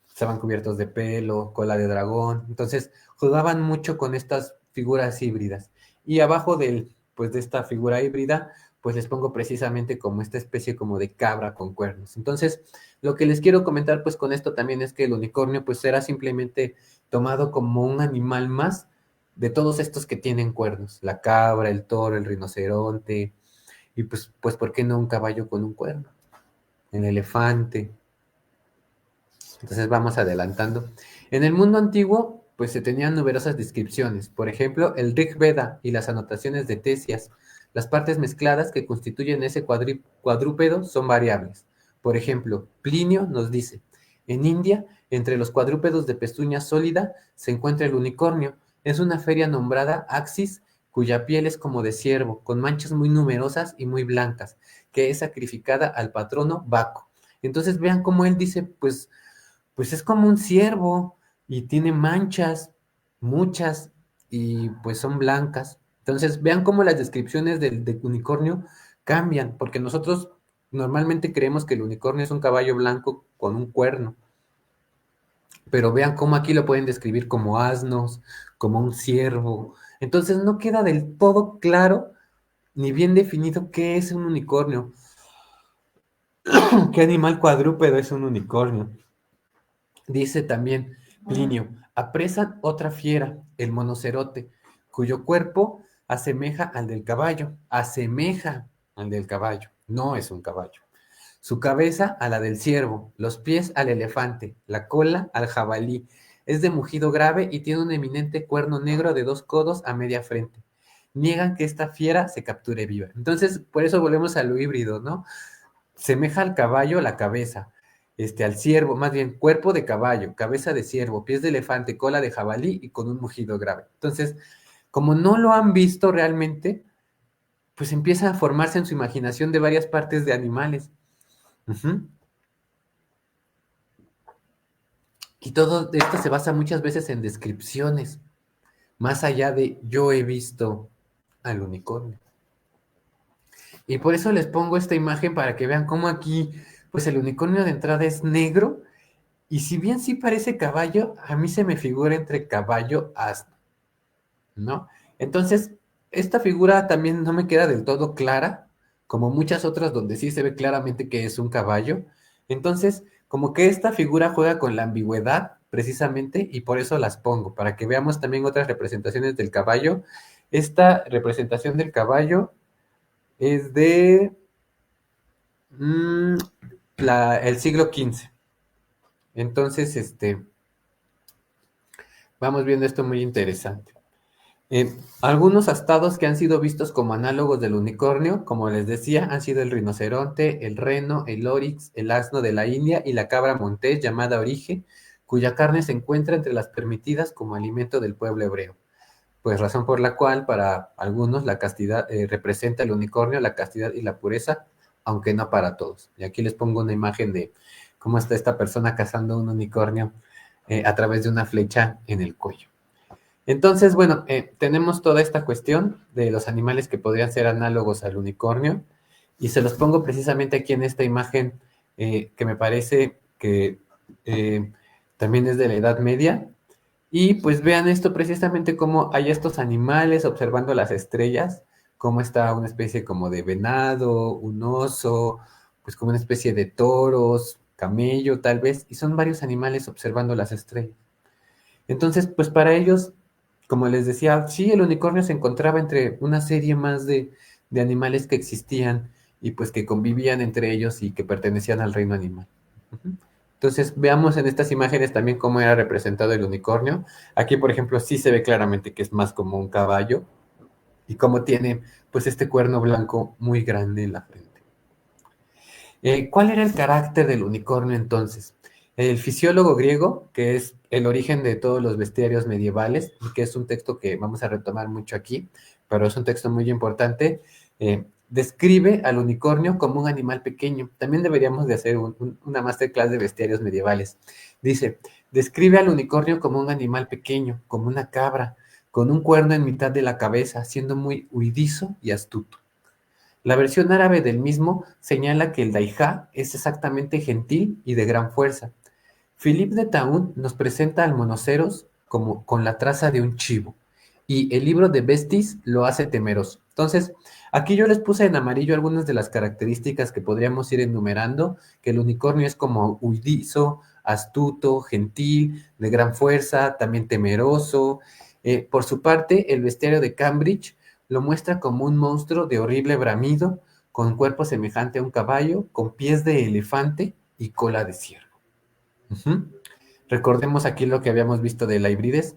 estaban cubiertos de pelo, cola de dragón. Entonces, jugaban mucho con estas figuras híbridas. Y abajo pues, de esta figura híbrida, pues les pongo precisamente como esta especie como de cabra con cuernos. Entonces, lo que les quiero comentar pues con esto también es que el unicornio pues era simplemente tomado como un animal más de todos estos que tienen cuernos, la cabra, el toro, el rinoceronte, y pues ¿por qué no un caballo con un cuerno? El elefante. Entonces vamos adelantando. En el mundo antiguo, pues se tenían numerosas descripciones. Por ejemplo, el Rig Veda y las anotaciones de Tesias. Las partes mezcladas que constituyen ese cuadrúpedo son variables. Por ejemplo, Plinio nos dice, en India, entre los cuadrúpedos de pezuña sólida, se encuentra el unicornio. Es una feria nombrada Axis, cuya piel es como de ciervo, con manchas muy numerosas y muy blancas, que es sacrificada al patrono Baco. Entonces vean cómo él dice, pues es como un ciervo y tiene manchas, muchas, y pues son blancas. Entonces, vean cómo las descripciones del unicornio cambian, porque nosotros normalmente creemos que el unicornio es un caballo blanco con un cuerno, pero vean cómo aquí lo pueden describir como asnos, como un ciervo. Entonces, no queda del todo claro ni bien definido qué es un unicornio, qué animal cuadrúpedo es un unicornio. Dice también Plinio, apresan otra fiera, el monocerote, cuyo cuerpo asemeja al del caballo, asemeja al del caballo, no es un caballo. Su cabeza a la del ciervo, los pies al elefante, la cola al jabalí. Es de mugido grave y tiene un eminente cuerno negro de 2 codos a media frente. Niegan que esta fiera se capture viva. Entonces, por eso volvemos a lo híbrido, ¿no? Semeja al caballo la cabeza, al ciervo, más bien cuerpo de caballo, cabeza de ciervo, pies de elefante, cola de jabalí y con un mugido grave. Entonces, como no lo han visto realmente, pues empieza a formarse en su imaginación de varias partes de animales. Uh-huh. Y todo esto se basa muchas veces en descripciones, más allá de yo he visto al unicornio. Y por eso les pongo esta imagen para que vean cómo aquí, pues el unicornio de entrada es negro. Y si bien sí parece caballo, a mí se me figura entre caballo asno, ¿no? Entonces, esta figura también no me queda del todo clara, como muchas otras donde sí se ve claramente que es un caballo. Entonces, como que esta figura juega con la ambigüedad precisamente y por eso las pongo, para que veamos también otras representaciones del caballo. Esta representación del caballo es de mm, el siglo XV. Entonces, vamos viendo esto muy interesante. Algunos astados que han sido vistos como análogos del unicornio, como les decía, han sido el rinoceronte, el reno, el oryx, el asno de la India y la cabra montés llamada orige, cuya carne se encuentra entre las permitidas como alimento del pueblo hebreo. Pues razón por la cual para algunos la castidad representa el unicornio, la castidad y la pureza, aunque no para todos. Y aquí les pongo una imagen de cómo está esta persona cazando un unicornio a través de una flecha en el cuello. Entonces, bueno, tenemos toda esta cuestión de los animales que podrían ser análogos al unicornio y se los pongo precisamente aquí en esta imagen que me parece que también es de la Edad Media. Y pues vean esto precisamente como hay estos animales observando las estrellas, cómo está una especie como de venado, un oso, pues como una especie de toros, camello tal vez, y son varios animales observando las estrellas. Entonces, pues para ellos, como les decía, sí, el unicornio se encontraba entre una serie más de animales que existían y pues que convivían entre ellos y que pertenecían al reino animal. Ujú. Entonces, veamos en estas imágenes también cómo era representado el unicornio. Aquí, por ejemplo, sí se ve claramente que es más como un caballo y cómo tiene pues este cuerno blanco muy grande en la frente. ¿Cuál era el carácter del unicornio entonces? El fisiólogo griego, que es el origen de todos los bestiarios medievales, y que es un texto que vamos a retomar mucho aquí, pero es un texto muy importante, describe al unicornio como un animal pequeño. También deberíamos de hacer una masterclass de bestiarios medievales. Dice, describe al unicornio como un animal pequeño, como una cabra, con un cuerno en mitad de la cabeza, siendo muy huidizo y astuto. La versión árabe del mismo señala que el daijá es exactamente gentil y de gran fuerza. Philippe de Taún nos presenta al monoceros como con la traza de un chivo y el libro de Bestis lo hace temeroso. Entonces, aquí yo les puse en amarillo algunas de las características que podríamos ir enumerando, que el unicornio es como huidizo, astuto, gentil, de gran fuerza, también temeroso. Por su parte, el bestiario de Cambridge lo muestra como un monstruo de horrible bramido, con cuerpo semejante a un caballo, con pies de elefante y cola de ciervo. Ujú. Recordemos aquí lo que habíamos visto de la hibridez.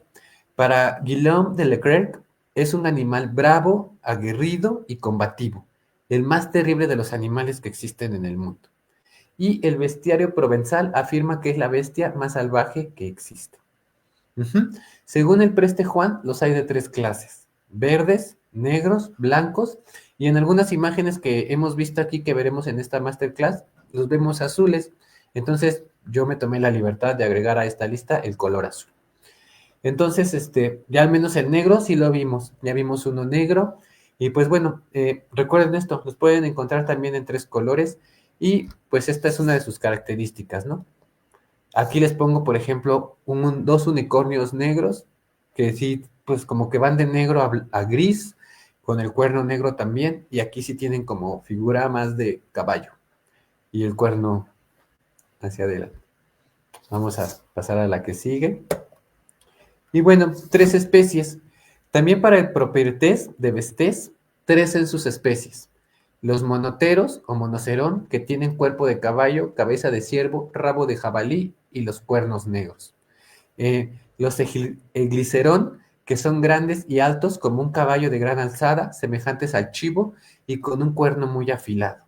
Para Guillaume de Leclerc es un animal bravo, aguerrido y combativo, el más terrible de los animales que existen en el mundo. Y el bestiario provenzal afirma que es la bestia más salvaje que existe. Ujú. Según el Preste Juan, los hay de tres clases: verdes, negros, blancos, y en algunas imágenes que hemos visto aquí que veremos en esta masterclass, los vemos azules. Entonces, yo me tomé la libertad de agregar a esta lista el color azul. Entonces, ya al menos el negro sí lo vimos, ya vimos uno negro, y pues bueno, recuerden esto, los pueden encontrar también en tres colores, y pues esta es una de sus características, ¿no? Aquí les pongo, por ejemplo, dos unicornios negros, que sí, pues como que van de negro a gris, con el cuerno negro también, y aquí sí tienen como figura más de caballo, y el cuerno hacia adelante. Vamos a pasar a la que sigue. Y bueno, tres especies. También para el propertés de Bestés, tres en sus especies. Los monoteros o monocerón, que tienen cuerpo de caballo, cabeza de ciervo, rabo de jabalí y los cuernos negros. Los glicerón, que son grandes y altos como un caballo de gran alzada, semejantes al chivo y con un cuerno muy afilado.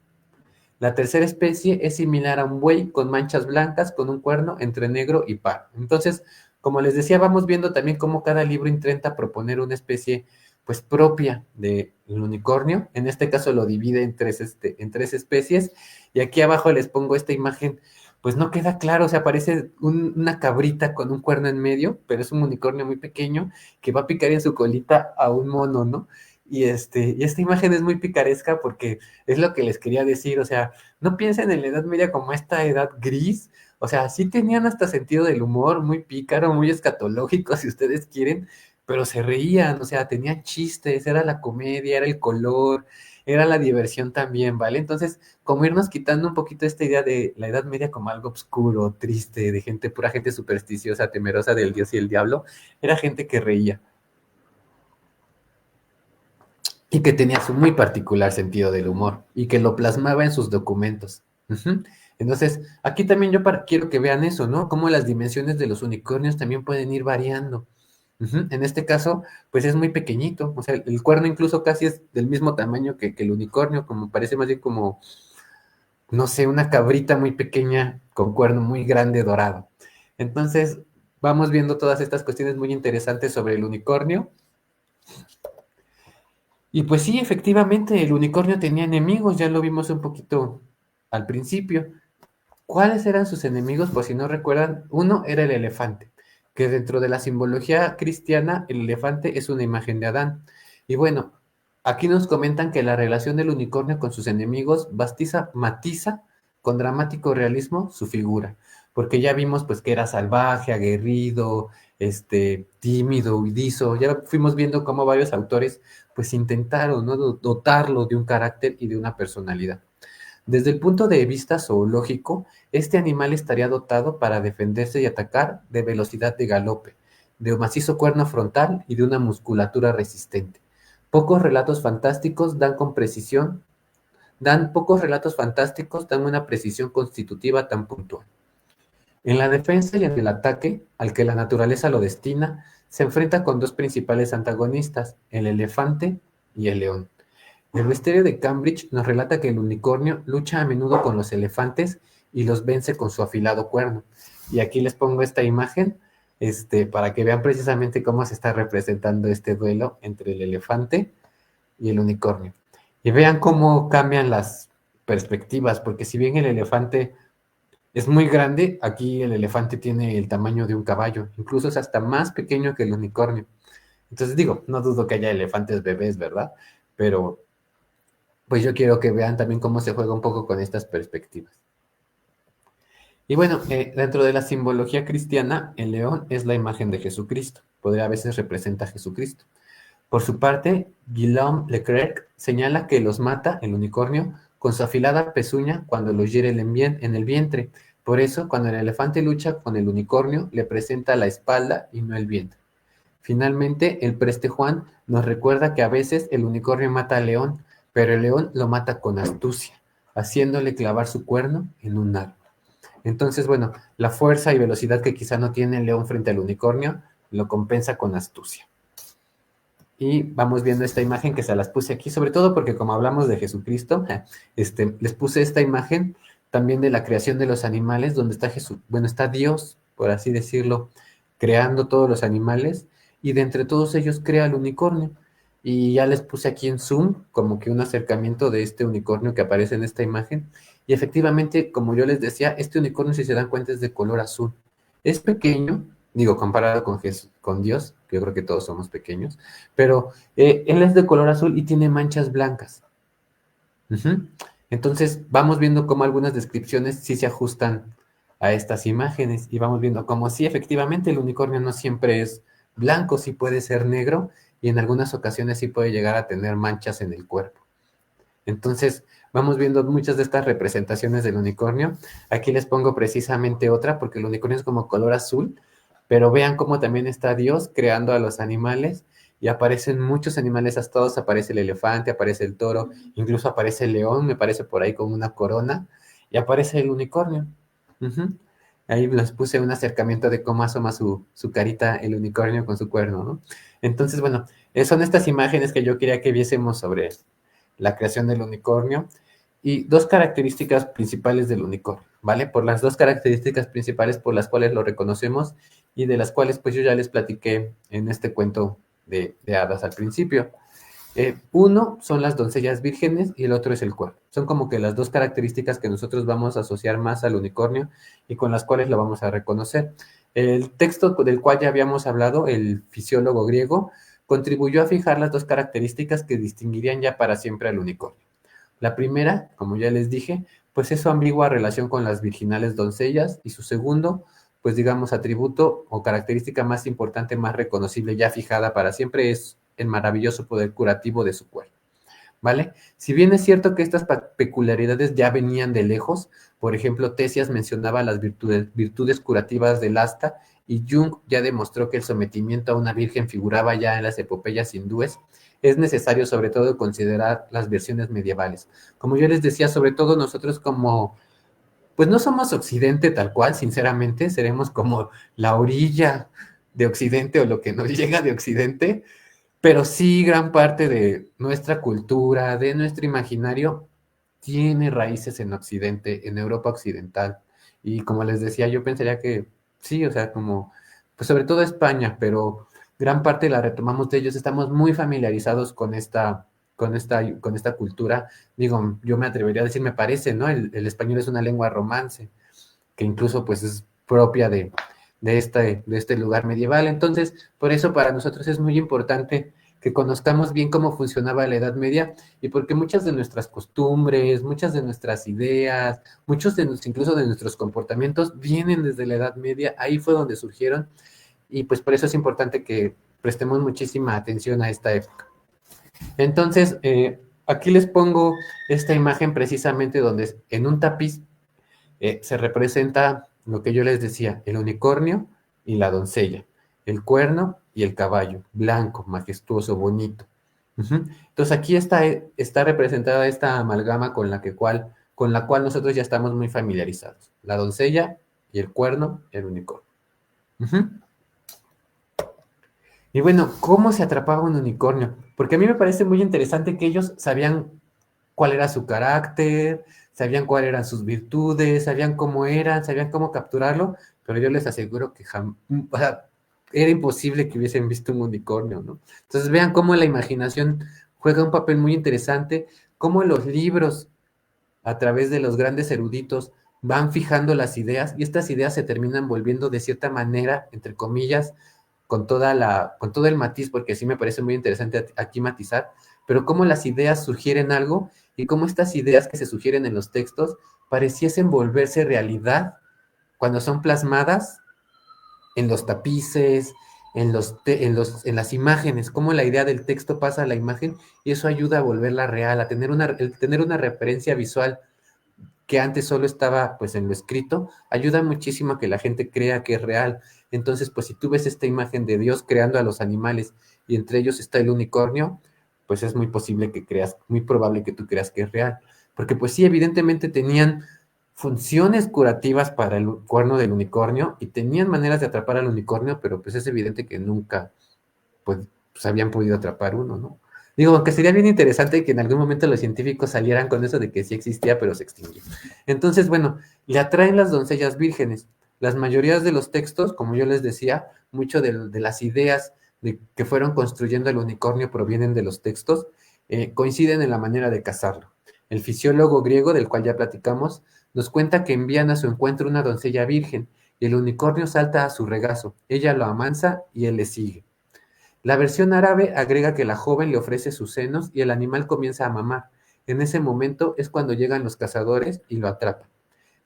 La tercera especie es similar a un buey con manchas blancas con un cuerno entre negro y pardo. Entonces, como les decía, vamos viendo también cómo cada libro intenta proponer una especie pues propia del unicornio. En este caso lo divide en tres especies. Y aquí abajo les pongo esta imagen, pues no queda claro, o sea, parece una cabrita con un cuerno en medio, pero es un unicornio muy pequeño que va a picar en su colita a un mono, ¿no? Y esta imagen es muy picaresca porque es lo que les quería decir, o sea, no piensen en la Edad Media como esta edad gris, o sea, sí tenían hasta sentido del humor, muy pícaro, muy escatológico, si ustedes quieren, pero se reían, o sea, tenían chistes, era la comedia, era el color, era la diversión también, ¿vale? Entonces, como irnos quitando un poquito esta idea de la Edad Media como algo oscuro, triste, de gente, pura gente supersticiosa, temerosa del dios y el diablo, era gente que reía y que tenía su muy particular sentido del humor y que lo plasmaba en sus documentos. Ujú. Entonces, aquí también quiero que vean eso, ¿no? Cómo las dimensiones de los unicornios también pueden ir variando. Ujú. En este caso, pues es muy pequeñito, o sea, el cuerno incluso casi es del mismo tamaño que el unicornio, como parece más bien como, no sé, una cabrita muy pequeña con cuerno muy grande dorado. Entonces, vamos viendo todas estas cuestiones muy interesantes sobre el unicornio. Y pues sí, efectivamente, el unicornio tenía enemigos, ya lo vimos un poquito al principio. ¿Cuáles eran sus enemigos? Pues si no recuerdan, uno era el elefante, que dentro de la simbología cristiana, el elefante es una imagen de Adán. Y bueno, aquí nos comentan que la relación del unicornio con sus enemigos matiza con dramático realismo su figura. porque ya vimos pues que era salvaje, aguerrido, tímido, huidizo. Ya fuimos viendo cómo varios autores pues intentaron, ¿no?, dotarlo de un carácter y de una personalidad. Desde el punto de vista zoológico, este animal estaría dotado para defenderse y atacar de velocidad de galope, de un macizo cuerno frontal y de una musculatura resistente. Pocos relatos fantásticos pocos relatos fantásticos dan una precisión constitutiva tan puntual. En la defensa y en el ataque, al que la naturaleza lo destina, se enfrenta con dos principales antagonistas, el elefante y el león. El bestiario de Cambridge nos relata que el unicornio lucha a menudo con los elefantes y los vence con su afilado cuerno. Y aquí les pongo esta imagen, para que vean precisamente cómo se está representando este duelo entre el elefante y el unicornio. Y vean cómo cambian las perspectivas, porque si bien el elefante es muy grande, aquí el elefante tiene el tamaño de un caballo, incluso es hasta más pequeño que el unicornio. Entonces digo, no dudo que haya elefantes bebés, ¿verdad? Pero pues yo quiero que vean también cómo se juega un poco con estas perspectivas. Y bueno, dentro de la simbología cristiana, el león es la imagen de Jesucristo. Podría a veces representa a Jesucristo. Por su parte, Guillaume Leclerc señala que los mata el unicornio con su afilada pezuña cuando los hiere en el vientre. Por eso, cuando el elefante lucha con el unicornio, le presenta la espalda y no el vientre. Finalmente, el Preste Juan nos recuerda que a veces el unicornio mata al león, pero el león lo mata con astucia, haciéndole clavar su cuerno en un árbol. Entonces, bueno, la fuerza y velocidad que quizá no tiene el león frente al unicornio, lo compensa con astucia. Y vamos viendo esta imagen que se las puse aquí, sobre todo porque como hablamos de Jesucristo, les puse esta imagen también de la creación de los animales, donde está Jesús, bueno, está Dios, por así decirlo, creando todos los animales, y de entre todos ellos crea el unicornio. Y ya les puse aquí en zoom como que un acercamiento de este unicornio que aparece en esta imagen. Y efectivamente, como yo les decía, este unicornio, si se dan cuenta, es de color azul. Es pequeño, digo, comparado con con Dios, que yo creo que todos somos pequeños, pero él es de color azul y tiene manchas blancas. Entonces, vamos viendo cómo algunas descripciones sí se ajustan a estas imágenes y vamos viendo cómo sí, efectivamente, el unicornio no siempre es blanco, sí puede ser negro y en algunas ocasiones sí puede llegar a tener manchas en el cuerpo. Entonces, vamos viendo muchas de estas representaciones del unicornio. Aquí les pongo precisamente otra porque el unicornio es como color azul, pero vean cómo también está Dios creando a los animales y aparecen muchos animales astados, aparece el elefante, aparece el toro, incluso aparece el león, me parece por ahí con una corona, y aparece el unicornio. Ahí les puse un acercamiento de cómo asoma su carita el unicornio con su cuerno, ¿no? Entonces, bueno, son estas imágenes que yo quería que viésemos sobre la creación del unicornio y dos características principales del unicornio, ¿vale? Por las dos características principales por las cuales lo reconocemos y de las cuales pues yo ya les platiqué en este cuento de hadas al principio. Uno son las doncellas vírgenes y el otro es el cuerno. Son como que las dos características que nosotros vamos a asociar más al unicornio y con las cuales lo vamos a reconocer. El texto del cual ya habíamos hablado, el fisiólogo griego, contribuyó a fijar las dos características que distinguirían ya para siempre al unicornio. La primera, como ya les dije, pues es su ambigua relación con las virginales doncellas y su segundo, pues digamos, atributo o característica más importante, más reconocible, ya fijada para siempre, es el maravilloso poder curativo de su cuerpo, ¿vale? Si bien es cierto que estas peculiaridades ya venían de lejos, por ejemplo, Tesias mencionaba las virtudes curativas del asta y Jung ya demostró que el sometimiento a una virgen figuraba ya en las epopeyas hindúes, es necesario sobre todo considerar las versiones medievales. Como yo les decía, sobre todo nosotros como, pues no somos Occidente tal cual, sinceramente, seremos como la orilla de Occidente o lo que nos llega de Occidente, pero sí gran parte de nuestra cultura, de nuestro imaginario, tiene raíces en Occidente, en Europa occidental. Y como les decía, yo pensaría que sí, o sea, como, pues sobre todo España, pero gran parte la retomamos de ellos, estamos muy familiarizados con esta cultura. Digo, yo me atrevería a decir, me parece, ¿no? El español es una lengua romance, que incluso pues es propia de este lugar medieval. Entonces, por eso para nosotros es muy importante que conozcamos bien cómo funcionaba la Edad Media y porque muchas de nuestras costumbres, muchas de nuestras ideas, incluso de nuestros comportamientos vienen desde la Edad Media, ahí fue donde surgieron y pues por eso es importante que prestemos muchísima atención a esta época. Entonces, aquí les pongo esta imagen precisamente donde en un tapiz se representa lo que yo les decía, el unicornio y la doncella, el cuerno y el caballo, blanco, majestuoso, bonito. Entonces aquí está representada esta amalgama con la cual nosotros ya estamos muy familiarizados. La doncella y el cuerno, el unicornio. Y bueno, ¿cómo se atrapaba un unicornio? Porque a mí me parece muy interesante que ellos sabían cuál era su carácter, sabían cuáles eran sus virtudes, sabían cómo eran, sabían cómo capturarlo, pero yo les aseguro que o sea, era imposible que hubiesen visto un unicornio, ¿no? Entonces vean cómo la imaginación juega un papel muy interesante, cómo los libros, a través de los grandes eruditos, van fijando las ideas y estas ideas se terminan volviendo de cierta manera, entre comillas, con todo el matiz, porque sí me parece muy interesante aquí matizar, pero cómo las ideas sugieren algo y cómo estas ideas que se sugieren en los textos pareciesen volverse realidad cuando son plasmadas en los tapices, en las imágenes, cómo la idea del texto pasa a la imagen y eso ayuda a volverla real, a tener una referencia visual que antes solo estaba pues en lo escrito, ayuda muchísimo a que la gente crea que es real. Entonces, pues si tú ves esta imagen de Dios creando a los animales y entre ellos está el unicornio, pues es muy probable que tú creas que es real. Porque pues sí, evidentemente tenían funciones curativas para el cuerno del unicornio y tenían maneras de atrapar al unicornio, pero pues es evidente que nunca pues habían podido atrapar uno, ¿no? Digo, aunque sería bien interesante que en algún momento los científicos salieran con eso de que sí existía, pero se extinguió. Entonces, bueno, le atraen las doncellas vírgenes. Las mayorías de los textos, como yo les decía, mucho de las ideas que fueron construyendo el unicornio provienen de los textos, coinciden en la manera de cazarlo. El fisiólogo griego, del cual ya platicamos, nos cuenta que envían a su encuentro una doncella virgen y el unicornio salta a su regazo. Ella lo amansa y él le sigue. La versión árabe agrega que la joven le ofrece sus senos y el animal comienza a mamar. En ese momento es cuando llegan los cazadores y lo atrapan.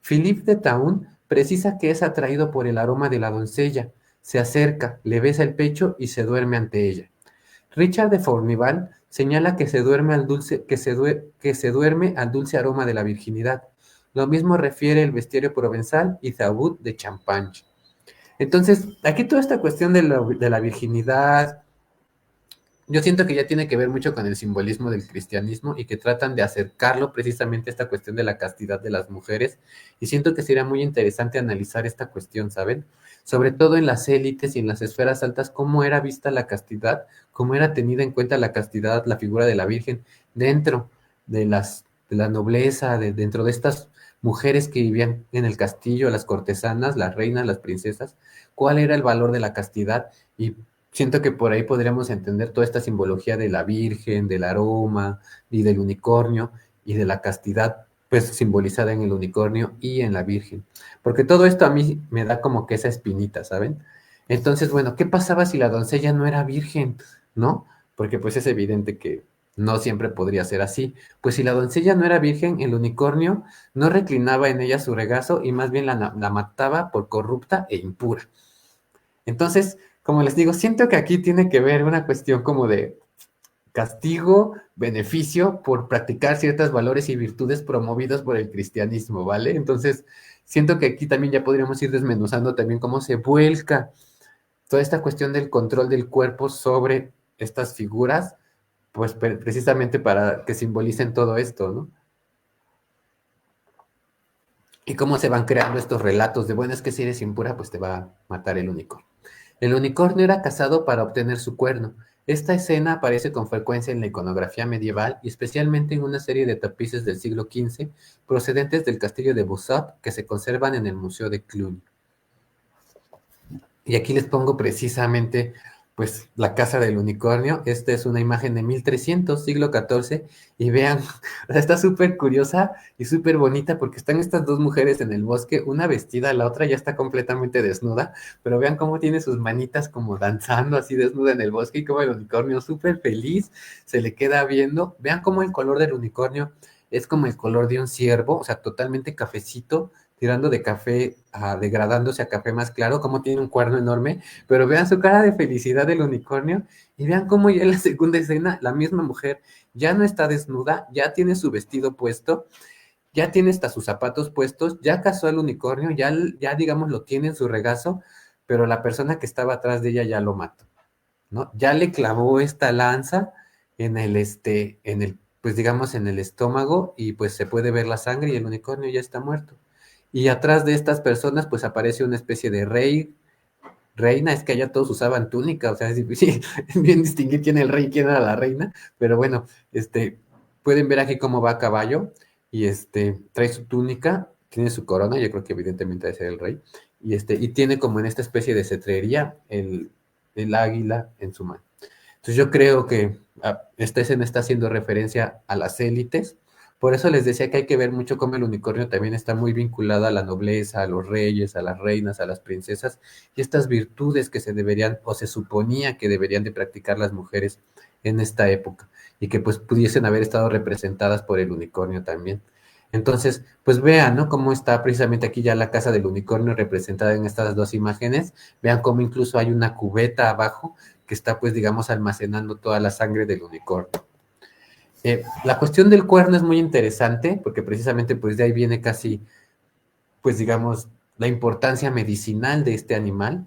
Philippe de Taún precisa que es atraído por el aroma de la doncella, se acerca, le besa el pecho y se duerme ante ella. Richard de Fournival señala que que se duerme al dulce aroma de la virginidad. Lo mismo refiere el bestiario provenzal y Zabut de Champagne. Entonces, aquí toda esta cuestión de la virginidad, yo siento que ya tiene que ver mucho con el simbolismo del cristianismo y que tratan de acercarlo precisamente a esta cuestión de la castidad de las mujeres. Y siento que sería muy interesante analizar esta cuestión, ¿saben? Sobre todo en las élites y en las esferas altas, cómo era vista la castidad, cómo era tenida en cuenta la castidad, la figura de la Virgen, dentro de la nobleza, dentro de estas mujeres que vivían en el castillo, las cortesanas, las reinas, las princesas, cuál era el valor de la castidad y siento que por ahí podríamos entender toda esta simbología de la Virgen, del aroma y del unicornio y de la castidad, pues simbolizada en el unicornio y en la Virgen. Porque todo esto a mí me da como que esa espinita, ¿saben? Entonces, bueno, ¿qué pasaba si la doncella no era virgen? ¿No? Porque pues es evidente que no siempre podría ser así. Pues si la doncella no era virgen, el unicornio no reclinaba en ella su regazo y más bien la mataba por corrupta e impura. Entonces, como les digo, siento que aquí tiene que ver una cuestión como de castigo, beneficio por practicar ciertos valores y virtudes promovidos por el cristianismo, ¿vale? Entonces, siento que aquí también ya podríamos ir desmenuzando también cómo se vuelca toda esta cuestión del control del cuerpo sobre estas figuras, pues precisamente para que simbolicen todo esto, ¿no? Y cómo se van creando estos relatos de, bueno, es que si eres impura, pues te va a matar el unicornio. El unicornio era cazado para obtener su cuerno. Esta escena aparece con frecuencia en la iconografía medieval y especialmente en una serie de tapices del siglo XV procedentes del castillo de Bossot que se conservan en el Museo de Cluny. Y aquí les pongo precisamente pues la casa del unicornio. Esta es una imagen de 1300, siglo XIV, y vean, o sea, está súper curiosa y súper bonita porque están estas dos mujeres en el bosque, una vestida, la otra ya está completamente desnuda, pero vean cómo tiene sus manitas como danzando así desnuda en el bosque y como el unicornio súper feliz se le queda viendo. Vean cómo el color del unicornio es como el color de un ciervo, o sea, totalmente cafecito, tirando de café a degradándose a café más claro, como tiene un cuerno enorme, pero vean su cara de felicidad del unicornio y vean cómo ya en la segunda escena la misma mujer ya no está desnuda, ya tiene su vestido puesto, ya tiene hasta sus zapatos puestos, ya casó al unicornio, ya digamos lo tiene en su regazo, pero la persona que estaba atrás de ella ya lo mató, ¿no? Ya le clavó esta lanza pues digamos, en el estómago y pues se puede ver la sangre y el unicornio ya está muerto. Y atrás de estas personas pues aparece una especie de rey, reina, es que allá todos usaban túnica, o sea, es difícil bien distinguir quién era el rey y quién era la reina, pero bueno, pueden ver aquí cómo va a caballo y trae su túnica, tiene su corona, yo creo que evidentemente debe ser el rey, y tiene como en esta especie de cetrería el águila en su mano. Entonces yo creo que esta escena está haciendo referencia a las élites. Por eso les decía que hay que ver mucho cómo el unicornio también está muy vinculado a la nobleza, a los reyes, a las reinas, a las princesas, y estas virtudes que se deberían o se suponía que deberían de practicar las mujeres en esta época, y que pues pudiesen haber estado representadas por el unicornio también. Entonces, pues vean, ¿no? Cómo está precisamente aquí ya la casa del unicornio representada en estas dos imágenes. Vean cómo incluso hay una cubeta abajo que está, pues, digamos, almacenando toda la sangre del unicornio. La cuestión del cuerno es muy interesante porque precisamente, pues, de ahí viene casi, pues, digamos, la importancia medicinal de este animal.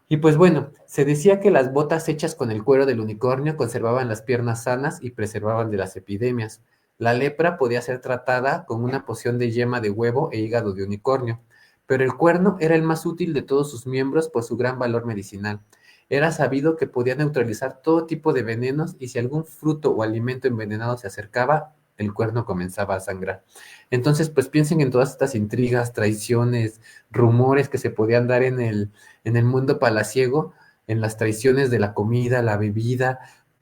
Y pues bueno, se decía que las botas hechas con el cuero del unicornio conservaban las piernas sanas y preservaban de las epidemias. La lepra podía ser tratada con una poción de yema de huevo e hígado de unicornio, pero el cuerno era el más útil de todos sus miembros por su gran valor medicinal. Era sabido que podía neutralizar todo tipo de venenos y si algún fruto o alimento envenenado se acercaba, el cuerno comenzaba a sangrar. Entonces, pues piensen en todas estas intrigas, traiciones, rumores que se podían dar en el mundo palaciego, en las traiciones de la comida, la bebida,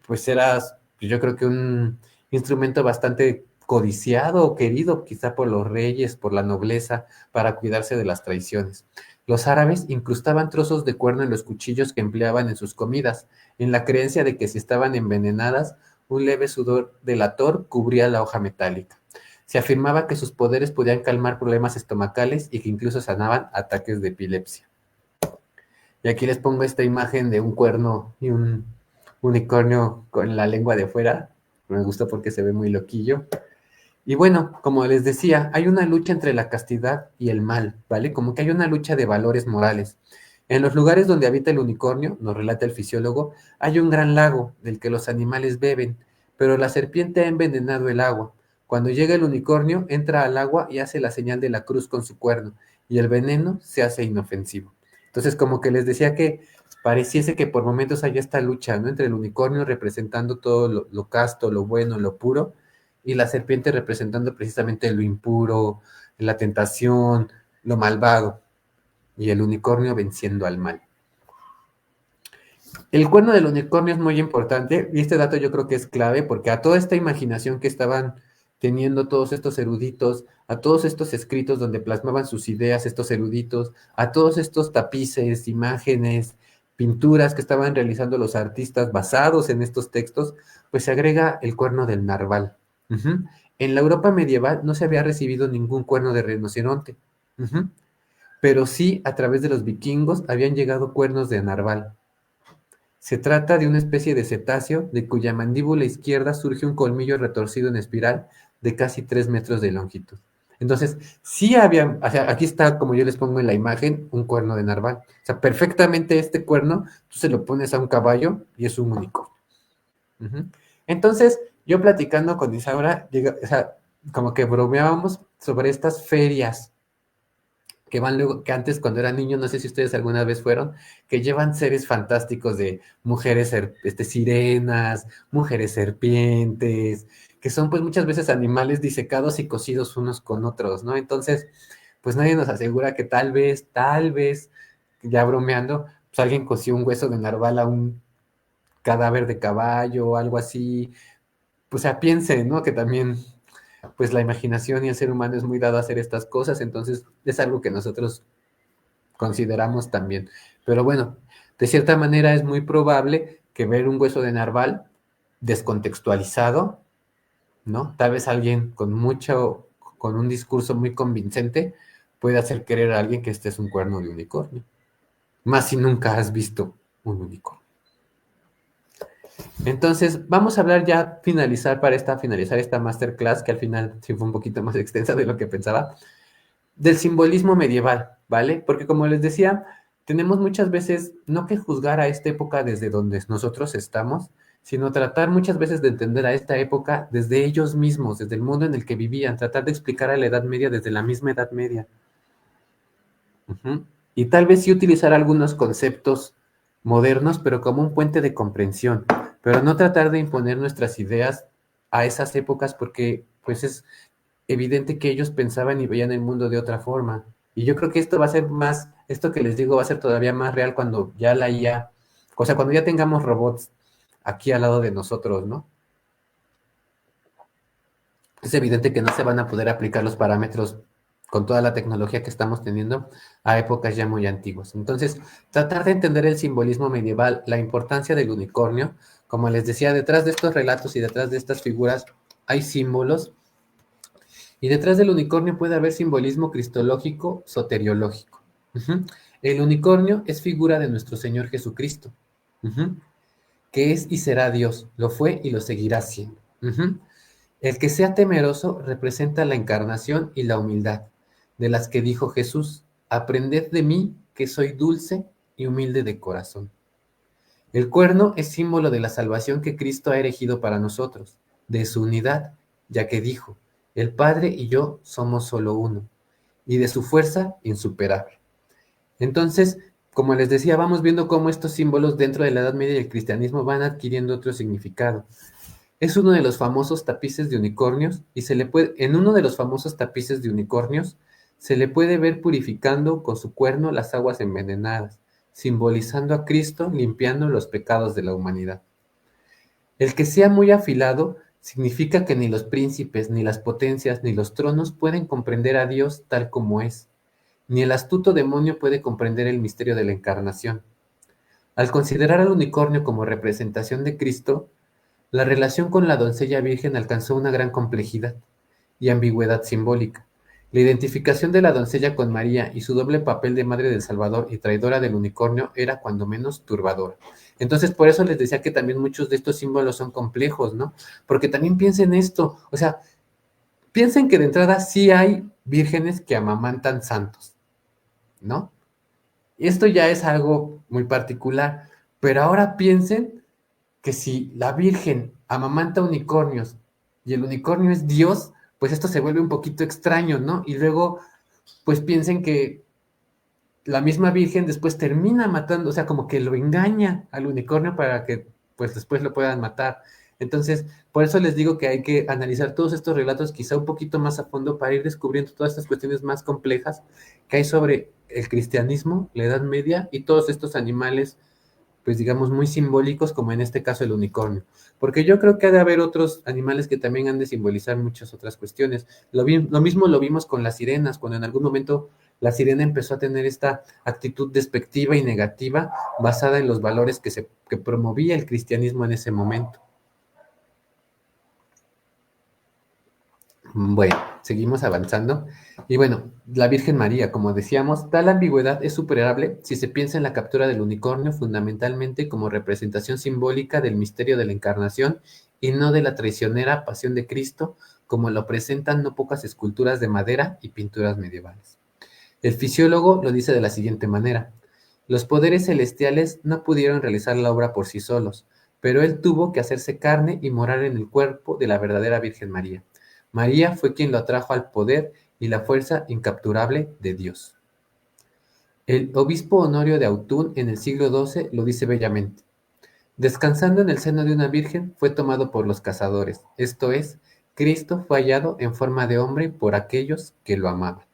pues era, yo creo que un instrumento bastante codiciado o querido quizá por los reyes, por la nobleza, para cuidarse de las traiciones. Los árabes incrustaban trozos de cuerno en los cuchillos que empleaban en sus comidas, en la creencia de que si estaban envenenadas, un leve sudor delator cubría la hoja metálica. Se afirmaba que sus poderes podían calmar problemas estomacales y que incluso sanaban ataques de epilepsia. Y aquí les pongo esta imagen de un cuerno y un unicornio con la lengua de fuera. Me gusta porque se ve muy loquillo. Y bueno, como les decía, hay una lucha entre la castidad y el mal, ¿vale? Como que hay una lucha de valores morales. En los lugares donde habita el unicornio, nos relata el fisiólogo, hay un gran lago del que los animales beben, pero la serpiente ha envenenado el agua. Cuando llega el unicornio, entra al agua y hace la señal de la cruz con su cuerno, y el veneno se hace inofensivo. Entonces, como que les decía que pareciese que por momentos hay esta lucha, ¿no? Entre el unicornio representando todo lo casto, lo bueno, lo puro, y la serpiente representando precisamente lo impuro, la tentación, lo malvado, y el unicornio venciendo al mal. El cuerno del unicornio es muy importante, y este dato yo creo que es clave, porque a toda esta imaginación que estaban teniendo todos estos eruditos, a todos estos escritos donde plasmaban sus ideas estos eruditos, a todos estos tapices, imágenes, pinturas que estaban realizando los artistas basados en estos textos, pues se agrega el cuerno del narval. Ujú. En la Europa medieval no se había recibido ningún cuerno de rinoceronte, ujú, pero sí a través de los vikingos habían llegado cuernos de narval. Se trata de una especie de cetáceo de cuya mandíbula izquierda surge un colmillo retorcido en espiral de casi 3 metros de longitud. Entonces, sí había, o sea, aquí está, como yo les pongo en la imagen, un cuerno de narval. O sea, perfectamente este cuerno, tú se lo pones a un caballo y es un unicornio. Ujú. Entonces, yo platicando con Isaura, o sea, como que bromeábamos sobre estas ferias que van luego, que antes cuando era niño, no sé si ustedes alguna vez fueron, que llevan seres fantásticos de mujeres, sirenas, mujeres serpientes, que son pues muchas veces animales disecados y cocidos unos con otros, ¿no? Entonces, pues nadie nos asegura que tal vez, ya bromeando, pues, alguien cosió un hueso de narval a un cadáver de caballo o algo así. Pues, o sea, piensen, ¿no? Que también, pues la imaginación y el ser humano es muy dado a hacer estas cosas, entonces es algo que nosotros consideramos también. Pero bueno, de cierta manera es muy probable que ver un hueso de narval descontextualizado, ¿no? Tal vez alguien con un discurso muy convincente, puede hacer creer a alguien que este es un cuerno de unicornio. Más si nunca has visto un unicornio. Entonces, vamos a hablar ya, finalizar esta masterclass, que al final sí fue un poquito más extensa de lo que pensaba, del simbolismo medieval, ¿vale? Porque como les decía, tenemos muchas veces no que juzgar a esta época desde donde nosotros estamos, sino tratar muchas veces de entender a esta época desde ellos mismos, desde el mundo en el que vivían, tratar de explicar a la Edad Media desde la misma Edad Media. Y tal vez sí utilizar algunos conceptos modernos, pero como un puente de comprensión, pero no tratar de imponer nuestras ideas a esas épocas porque pues es evidente que ellos pensaban y veían el mundo de otra forma. Y yo creo que esto va a ser más, esto que les digo va a ser todavía más real cuando ya la IA, o sea, cuando ya tengamos robots aquí al lado de nosotros, ¿no? Es evidente que no se van a poder aplicar los parámetros con toda la tecnología que estamos teniendo a épocas ya muy antiguas. Entonces, tratar de entender el simbolismo medieval, la importancia del unicornio, como les decía, detrás de estos relatos y detrás de estas figuras hay símbolos, y detrás del unicornio puede haber simbolismo cristológico, soteriológico. Ujú. El unicornio es figura de nuestro Señor Jesucristo, ujú, que es y será Dios, lo fue y lo seguirá siendo. Ujú. El que sea temeroso representa la encarnación y la humildad, de las que dijo Jesús: aprended de mí, que soy dulce y humilde de corazón. El cuerno es símbolo de la salvación que Cristo ha erigido para nosotros, de su unidad, ya que dijo: el Padre y yo somos solo uno, y de su fuerza insuperable. Entonces, como les decía, vamos viendo cómo estos símbolos dentro de la Edad Media y el cristianismo van adquiriendo otro significado. Es uno de los famosos tapices de unicornios y en uno de los famosos tapices de unicornios se le puede ver purificando con su cuerno las aguas envenenadas, simbolizando a Cristo limpiando los pecados de la humanidad. El que sea muy afilado significa que ni los príncipes, ni las potencias, ni los tronos pueden comprender a Dios tal como es, ni el astuto demonio puede comprender el misterio de la encarnación. Al considerar al unicornio como representación de Cristo, la relación con la doncella virgen alcanzó una gran complejidad y ambigüedad simbólica. La identificación de la doncella con María y su doble papel de madre del Salvador y traidora del unicornio era cuando menos turbadora. Entonces, por eso les decía que también muchos de estos símbolos son complejos, ¿no? Porque también piensen esto, o sea, piensen que de entrada sí hay vírgenes que amamantan santos, ¿no? Esto ya es algo muy particular, pero ahora piensen que si la Virgen amamanta unicornios y el unicornio es Dios, pues esto se vuelve un poquito extraño, ¿no? Y luego, pues piensen que la misma Virgen después termina matando, o sea, como que lo engaña al unicornio para que pues después lo puedan matar. Entonces, por eso les digo que hay que analizar todos estos relatos quizá un poquito más a fondo para ir descubriendo todas estas cuestiones más complejas que hay sobre el cristianismo, la Edad Media y todos estos animales pues digamos, muy simbólicos, como en este caso el unicornio. Porque yo creo que ha de haber otros animales que también han de simbolizar muchas otras cuestiones. Lo mismo lo vimos con las sirenas, cuando en algún momento la sirena empezó a tener esta actitud despectiva y negativa basada en los valores que promovía el cristianismo en ese momento. Bueno, seguimos avanzando. Y bueno, la Virgen María, como decíamos, tal ambigüedad es superable si se piensa en la captura del unicornio fundamentalmente como representación simbólica del misterio de la encarnación y no de la traicionera pasión de Cristo, como lo presentan no pocas esculturas de madera y pinturas medievales. El fisiólogo lo dice de la siguiente manera: los poderes celestiales no pudieron realizar la obra por sí solos, pero él tuvo que hacerse carne y morar en el cuerpo de la verdadera Virgen María. María fue quien lo atrajo al poder y la fuerza incapturable de Dios. El obispo Honorio de Autun en el siglo XII lo dice bellamente: descansando en el seno de una virgen fue tomado por los cazadores, esto es, Cristo fue hallado en forma de hombre por aquellos que lo amaban.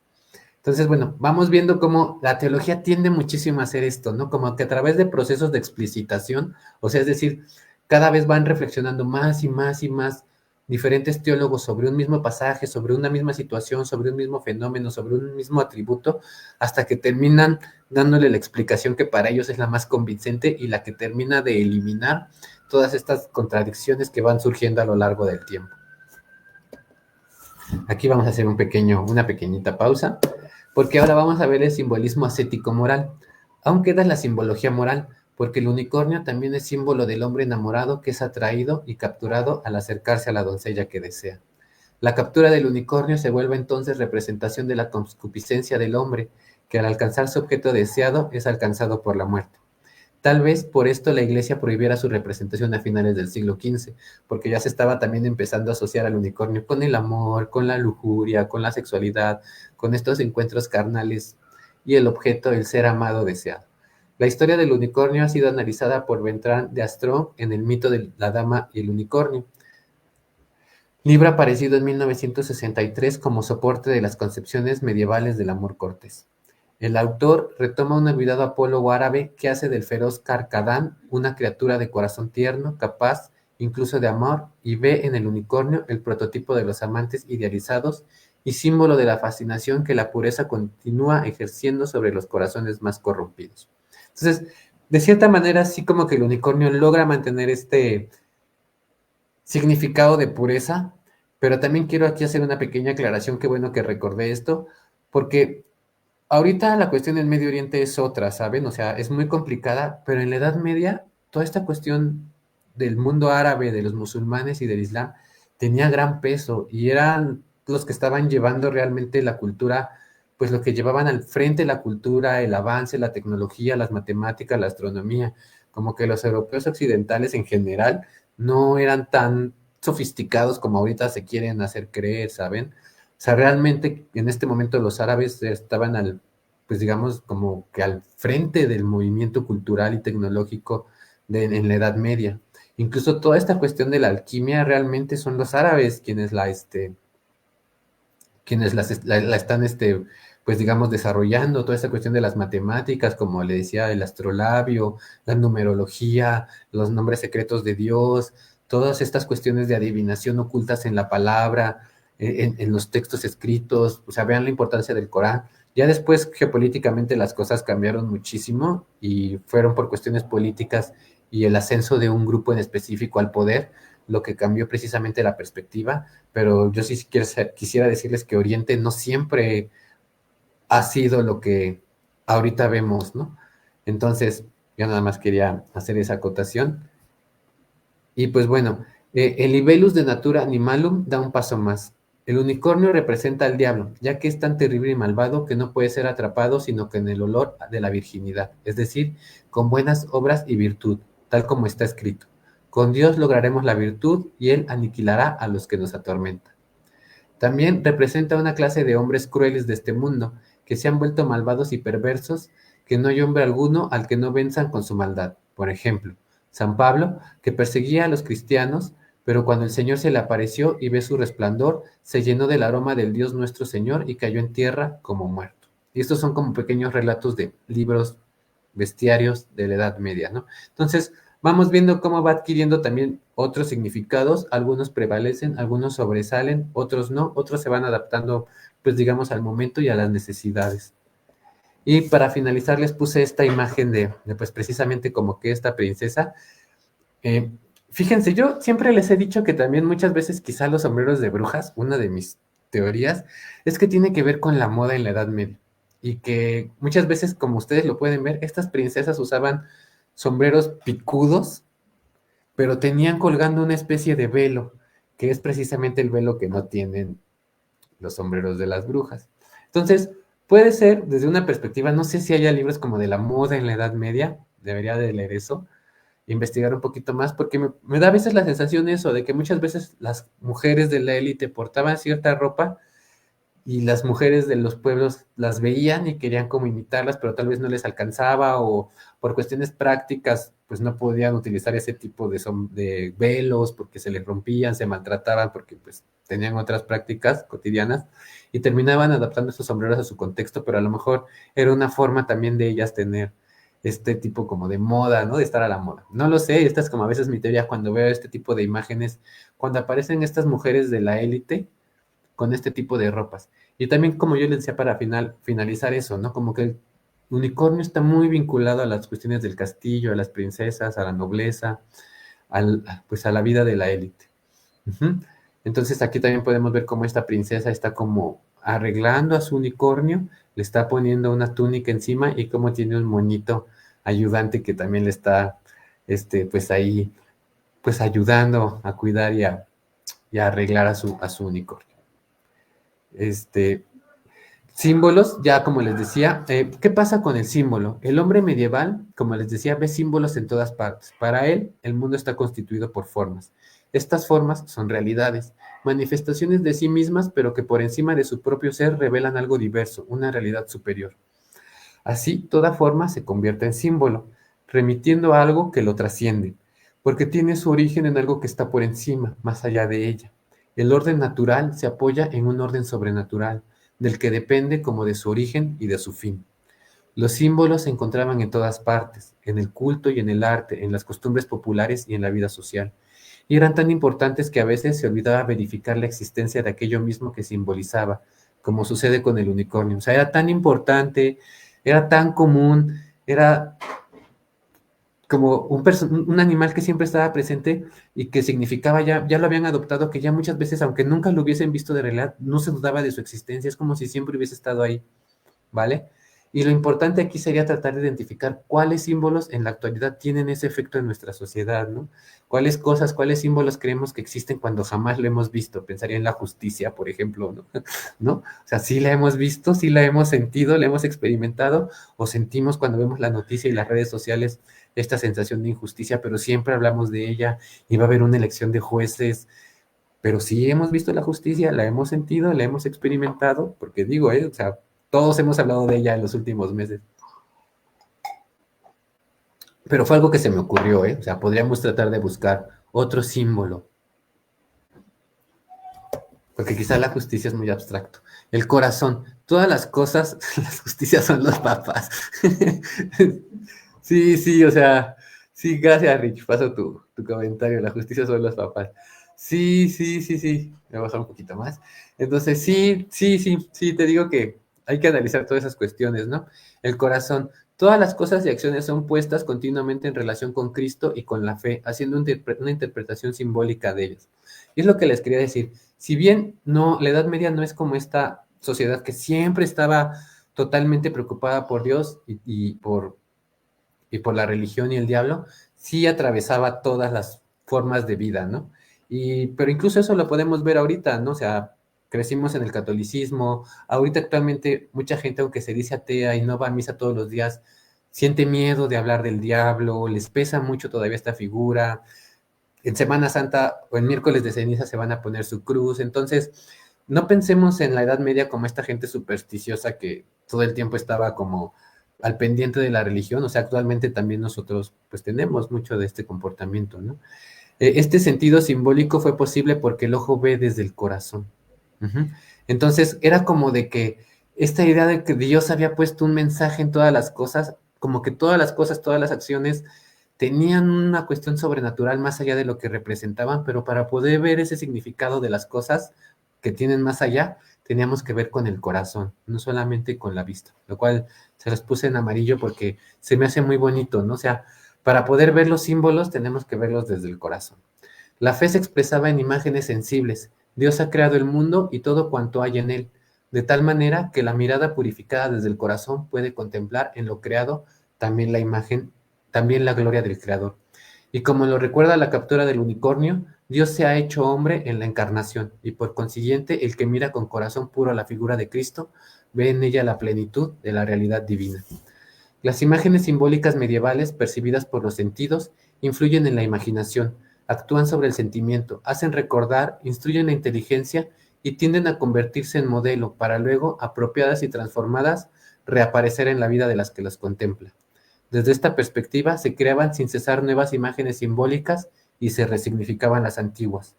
Entonces, bueno, vamos viendo cómo la teología tiende muchísimo a hacer esto, ¿no? Como que a través de procesos de explicitación, o sea, es decir, cada vez van reflexionando más y más y más diferentes teólogos sobre un mismo pasaje, sobre una misma situación, sobre un mismo fenómeno, sobre un mismo atributo, hasta que terminan dándole la explicación que para ellos es la más convincente y la que termina de eliminar todas estas contradicciones que van surgiendo a lo largo del tiempo. Aquí vamos a hacer una pequeñita pausa, porque ahora vamos a ver el simbolismo ascético moral. Aún queda la simbología moral, porque el unicornio también es símbolo del hombre enamorado que es atraído y capturado al acercarse a la doncella que desea. La captura del unicornio se vuelve entonces representación de la concupiscencia del hombre, que al alcanzar su objeto deseado es alcanzado por la muerte. Tal vez por esto la Iglesia prohibiera su representación a finales del siglo XV, porque ya se estaba también empezando a asociar al unicornio con el amor, con la lujuria, con la sexualidad, con estos encuentros carnales y el objeto, el ser amado deseado. La historia del unicornio ha sido analizada por Bertrand de Astrón en el mito de la dama y el unicornio, libro aparecido en 1963 como soporte de las concepciones medievales del amor cortés. El autor retoma un olvidado apólogo árabe que hace del feroz Carcadán una criatura de corazón tierno, capaz incluso de amor, y ve en el unicornio el prototipo de los amantes idealizados y símbolo de la fascinación que la pureza continúa ejerciendo sobre los corazones más corrompidos. Entonces, de cierta manera, sí como que el unicornio logra mantener este significado de pureza, pero también quiero aquí hacer una pequeña aclaración, qué bueno que recordé esto, porque ahorita la cuestión del Medio Oriente es otra, ¿saben? O sea, es muy complicada, pero en la Edad Media, toda esta cuestión del mundo árabe, de los musulmanes y del Islam, tenía gran peso y eran los que estaban llevando realmente la cultura, pues lo que llevaban al frente la cultura, el avance, la tecnología, las matemáticas, la astronomía, como que los europeos occidentales en general no eran tan sofisticados como ahorita se quieren hacer creer, ¿saben? O sea, realmente en este momento los árabes estaban pues digamos, como que al frente del movimiento cultural y tecnológico en la Edad Media. Incluso toda esta cuestión de la alquimia realmente son los árabes quienes la están, pues digamos, desarrollando, toda esta cuestión de las matemáticas, como le decía, el astrolabio, la numerología, los nombres secretos de Dios, todas estas cuestiones de adivinación ocultas en la palabra, en los textos escritos, o sea, vean la importancia del Corán. Ya después, geopolíticamente, las cosas cambiaron muchísimo y fueron por cuestiones políticas y el ascenso de un grupo en específico al poder, lo que cambió precisamente la perspectiva, pero yo sí quisiera decirles que Oriente no siempre ha sido lo que ahorita vemos, ¿no? Entonces, yo nada más quería hacer esa acotación. Y pues bueno, el Libellus de Natura Animalum da un paso más. El unicornio representa al diablo, ya que es tan terrible y malvado que no puede ser atrapado sino que en el olor de la virginidad, es decir, con buenas obras y virtud, tal como está escrito. Con Dios lograremos la virtud y Él aniquilará a los que nos atormentan. También representa una clase de hombres crueles de este mundo, que se han vuelto malvados y perversos, que no hay hombre alguno al que no venzan con su maldad. Por ejemplo, San Pablo, que perseguía a los cristianos, pero cuando el Señor se le apareció y ve su resplandor, se llenó del aroma del Dios nuestro Señor y cayó en tierra como muerto. Y estos son como pequeños relatos de libros bestiarios de la Edad Media, ¿no? Entonces, vamos viendo cómo va adquiriendo también otros significados, algunos prevalecen, algunos sobresalen, otros no, otros se van adaptando, pues digamos, al momento y a las necesidades. Y para finalizar les puse esta imagen de pues precisamente como que esta princesa. Eh, Fíjense, yo siempre les he dicho que también muchas veces quizá los sombreros de brujas, una de mis teorías, es que tiene que ver con la moda en la Edad Media. Y que muchas veces, como ustedes lo pueden ver, estas princesas usaban sombreros picudos, pero tenían colgando una especie de velo, que es precisamente el velo que no tienen los sombreros de las brujas. Entonces, puede ser desde una perspectiva, no sé si haya libros como de la moda en la Edad Media, debería de leer eso, investigar un poquito más, porque me da a veces la sensación eso, de que muchas veces las mujeres de la élite portaban cierta ropa y las mujeres de los pueblos las veían y querían como imitarlas, pero tal vez no les alcanzaba o por cuestiones prácticas, pues no podían utilizar ese tipo de velos porque se les rompían, se maltrataban, porque pues tenían otras prácticas cotidianas y terminaban adaptando esos sombreros a su contexto, pero a lo mejor era una forma también de ellas tener este tipo como de moda, ¿no? De estar a la moda. No lo sé, esta es como a veces mi teoría cuando veo este tipo de imágenes, cuando aparecen estas mujeres de la élite con este tipo de ropas. Y también, como yo les decía para finalizar eso, ¿no? Como que el unicornio está muy vinculado a las cuestiones del castillo, a las princesas, a la nobleza, pues a la vida de la élite. Ujú. Entonces aquí también podemos ver cómo esta princesa está como arreglando a su unicornio, le está poniendo una túnica encima y cómo tiene un moñito ayudante que también le está, pues ahí, pues ayudando a cuidar y a arreglar a su unicornio. Este, Símbolos, ya como les decía, ¿qué pasa con el símbolo? El hombre medieval, como les decía, ve símbolos en todas partes. Para él, el mundo está constituido por formas. Estas formas son realidades, manifestaciones de sí mismas, pero que por encima de su propio ser revelan algo diverso, una realidad superior. Así, toda forma se convierte en símbolo, remitiendo a algo que lo trasciende, porque tiene su origen en algo que está por encima, más allá de ella. El orden natural se apoya en un orden sobrenatural, del que depende como de su origen y de su fin. Los símbolos se encontraban en todas partes, en el culto y en el arte, en las costumbres populares y en la vida social. Y eran tan importantes que a veces se olvidaba verificar la existencia de aquello mismo que simbolizaba, como sucede con el unicornio. O sea, era tan importante, era tan común, era como un animal que siempre estaba presente y que significaba ya lo habían adoptado, que ya muchas veces, aunque nunca lo hubiesen visto de realidad, no se dudaba de su existencia, es como si siempre hubiese estado ahí. ¿Vale? Y lo importante aquí sería tratar de identificar cuáles símbolos en la actualidad tienen ese efecto en nuestra sociedad, ¿no? Cuáles cosas, cuáles símbolos creemos que existen cuando jamás lo hemos visto. Pensaría en la justicia, por ejemplo, ¿no? ¿No? O sea, sí la hemos visto, sí la hemos sentido, la hemos experimentado, o sentimos cuando vemos la noticia y las redes sociales esta sensación de injusticia, pero siempre hablamos de ella y va a haber una elección de jueces, pero sí hemos visto la justicia, la hemos sentido, la hemos experimentado, porque digo, o sea, todos hemos hablado de ella en los últimos meses. Pero fue algo que se me ocurrió, O sea, podríamos tratar de buscar otro símbolo, porque quizá la justicia es muy abstracto. El corazón, todas las cosas, las justicias son los papás. Sí, sí, o sea, sí, gracias, Rich. Paso tu comentario. La justicia son los papás. Sí, sí, sí, sí. Me voy a bajar un poquito más. Entonces, sí, sí, sí, sí, te digo que hay que analizar todas esas cuestiones, ¿no? El corazón. Todas las cosas y acciones son puestas continuamente en relación con Cristo y con la fe, haciendo una interpretación simbólica de ellos. Y es lo que les quería decir. Si bien no, la Edad Media no es como esta sociedad que siempre estaba totalmente preocupada por Dios y por la religión y el diablo, sí atravesaba todas las formas de vida, ¿no? Pero incluso eso lo podemos ver ahorita, ¿no? O sea, crecimos en el catolicismo, ahorita actualmente mucha gente, aunque se dice atea y no va a misa todos los días, siente miedo de hablar del diablo, les pesa mucho todavía esta figura. En Semana Santa o en miércoles de ceniza se van a poner su cruz, entonces no pensemos en la Edad Media como esta gente supersticiosa que todo el tiempo estaba como al pendiente de la religión, o sea, actualmente también nosotros pues tenemos mucho de este comportamiento, ¿no? Este sentido simbólico fue posible porque el ojo ve desde el corazón. Ujú. Entonces era como de que esta idea de que Dios había puesto un mensaje en todas las cosas, como que todas las cosas, todas las acciones tenían una cuestión sobrenatural más allá de lo que representaban, pero para poder ver ese significado de las cosas que tienen más allá, teníamos que ver con el corazón, no solamente con la vista, lo cual se los puse en amarillo porque se me hace muy bonito, ¿no? O sea, para poder ver los símbolos tenemos que verlos desde el corazón. La fe se expresaba en imágenes sensibles. Dios ha creado el mundo y todo cuanto hay en él, de tal manera que la mirada purificada desde el corazón puede contemplar en lo creado también la imagen, también la gloria del Creador. Y como lo recuerda la captura del unicornio, Dios se ha hecho hombre en la encarnación, y por consiguiente el que mira con corazón puro la figura de Cristo ve en ella la plenitud de la realidad divina. Las imágenes simbólicas medievales percibidas por los sentidos influyen en la imaginación, actúan sobre el sentimiento, hacen recordar, instruyen la inteligencia y tienden a convertirse en modelo para luego, apropiadas y transformadas, reaparecer en la vida de las que las contempla. Desde esta perspectiva se creaban sin cesar nuevas imágenes simbólicas y se resignificaban las antiguas.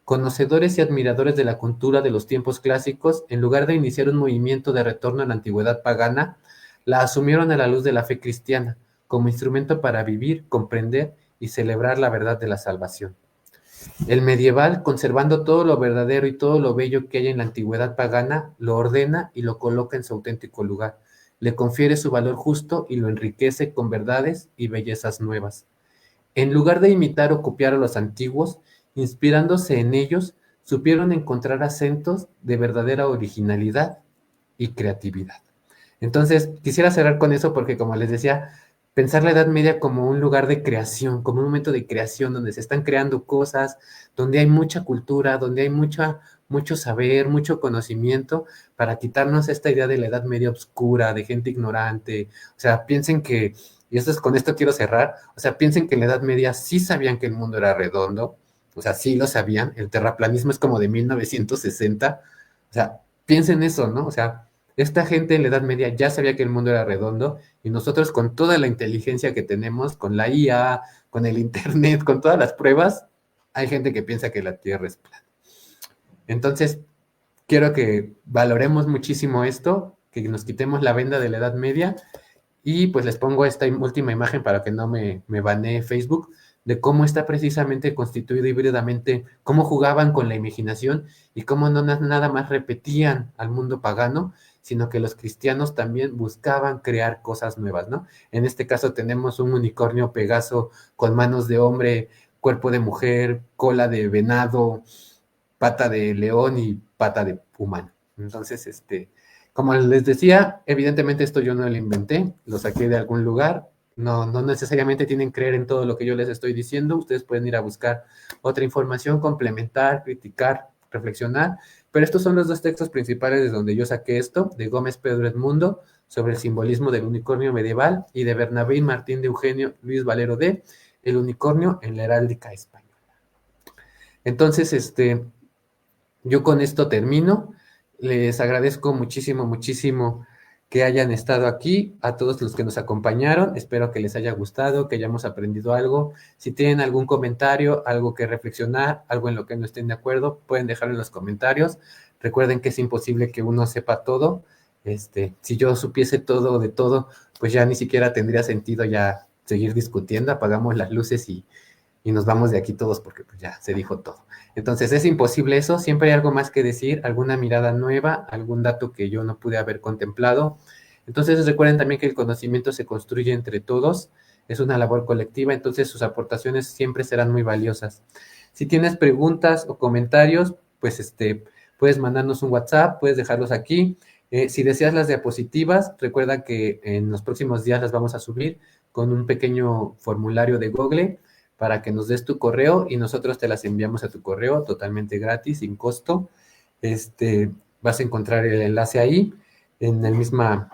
Conocedores y admiradores de la cultura de los tiempos clásicos, en lugar de iniciar un movimiento de retorno a la antigüedad pagana, la asumieron a la luz de la fe cristiana, como instrumento para vivir, comprender y celebrar la verdad de la salvación. El medieval, conservando todo lo verdadero y todo lo bello que hay en la antigüedad pagana, lo ordena y lo coloca en su auténtico lugar, le confiere su valor justo y lo enriquece con verdades y bellezas nuevas. En lugar de imitar o copiar a los antiguos, inspirándose en ellos, supieron encontrar acentos de verdadera originalidad y creatividad. Entonces, quisiera cerrar con eso porque, como les decía, pensar la Edad Media como un lugar de creación, como un momento de creación donde se están creando cosas, donde hay mucha cultura, donde hay mucho saber, mucho conocimiento, para quitarnos esta idea de la Edad Media oscura, de gente ignorante. O sea, piensen que, y esto es, con esto quiero cerrar, o sea, piensen que en la Edad Media sí sabían que el mundo era redondo, o sea, sí lo sabían, el terraplanismo es como de 1960, o sea, piensen eso, ¿no? O sea, esta gente en la Edad Media ya sabía que el mundo era redondo y nosotros con toda la inteligencia que tenemos, con la IA, con el Internet, con todas las pruebas, hay gente que piensa que la Tierra es plana. Entonces, quiero que valoremos muchísimo esto, que nos quitemos la venda de la Edad Media y pues les pongo esta última imagen para que no me banee Facebook, de cómo está precisamente constituido híbridamente, cómo jugaban con la imaginación y cómo no nada más repetían al mundo pagano, sino que los cristianos también buscaban crear cosas nuevas, ¿no? En este caso tenemos un unicornio Pegaso con manos de hombre, cuerpo de mujer, cola de venado, pata de león y pata de humano. Entonces, como les decía, evidentemente esto yo no lo inventé, lo saqué de algún lugar, no necesariamente tienen que creer en todo lo que yo les estoy diciendo, ustedes pueden ir a buscar otra información, complementar, criticar, reflexionar, pero estos son los dos textos principales de donde yo saqué esto, de Gómez Pedro Edmundo, sobre el simbolismo del unicornio medieval, y de Bernabé y Martín de Eugenio Luis Valero de El unicornio en la heráldica española. Entonces, yo con esto termino. Les agradezco muchísimo, muchísimo que hayan estado aquí, a todos los que nos acompañaron. Espero que les haya gustado, que hayamos aprendido algo. Si tienen algún comentario, algo que reflexionar, algo en lo que no estén de acuerdo, pueden dejarlo en los comentarios. Recuerden que es imposible que uno sepa todo. Si yo supiese todo de todo, pues ya ni siquiera tendría sentido ya seguir discutiendo. Apagamos las luces y nos vamos de aquí todos porque pues ya se dijo todo. Entonces es imposible eso, siempre hay algo más que decir, alguna mirada nueva, algún dato que yo no pude haber contemplado. Entonces recuerden también que el conocimiento se construye entre todos, es una labor colectiva, entonces sus aportaciones siempre serán muy valiosas. Si tienes preguntas o comentarios, pues puedes mandarnos un WhatsApp, puedes dejarlos aquí. Si deseas las diapositivas, recuerda que en los próximos días las vamos a subir con un pequeño formulario de Google para que nos des tu correo y nosotros te las enviamos a tu correo totalmente gratis, sin costo. Vas a encontrar el enlace ahí, en el misma,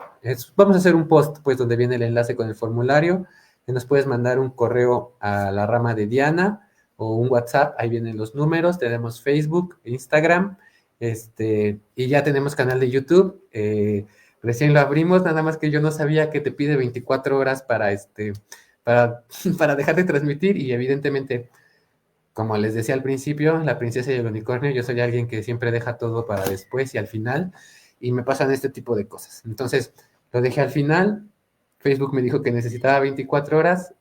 vamos a hacer un post, pues, donde viene el enlace con el formulario, y nos puedes mandar un correo a la rama de Diana, o un WhatsApp, ahí vienen los números, tenemos Facebook, Instagram, y ya tenemos canal de YouTube, recién lo abrimos, nada más que yo no sabía que te pide 24 horas para, para dejar de transmitir y evidentemente, como les decía al principio, la princesa y el unicornio, yo soy alguien que siempre deja todo para después y al final y me pasan este tipo de cosas. Entonces, lo dejé al final, Facebook me dijo que necesitaba 24 horas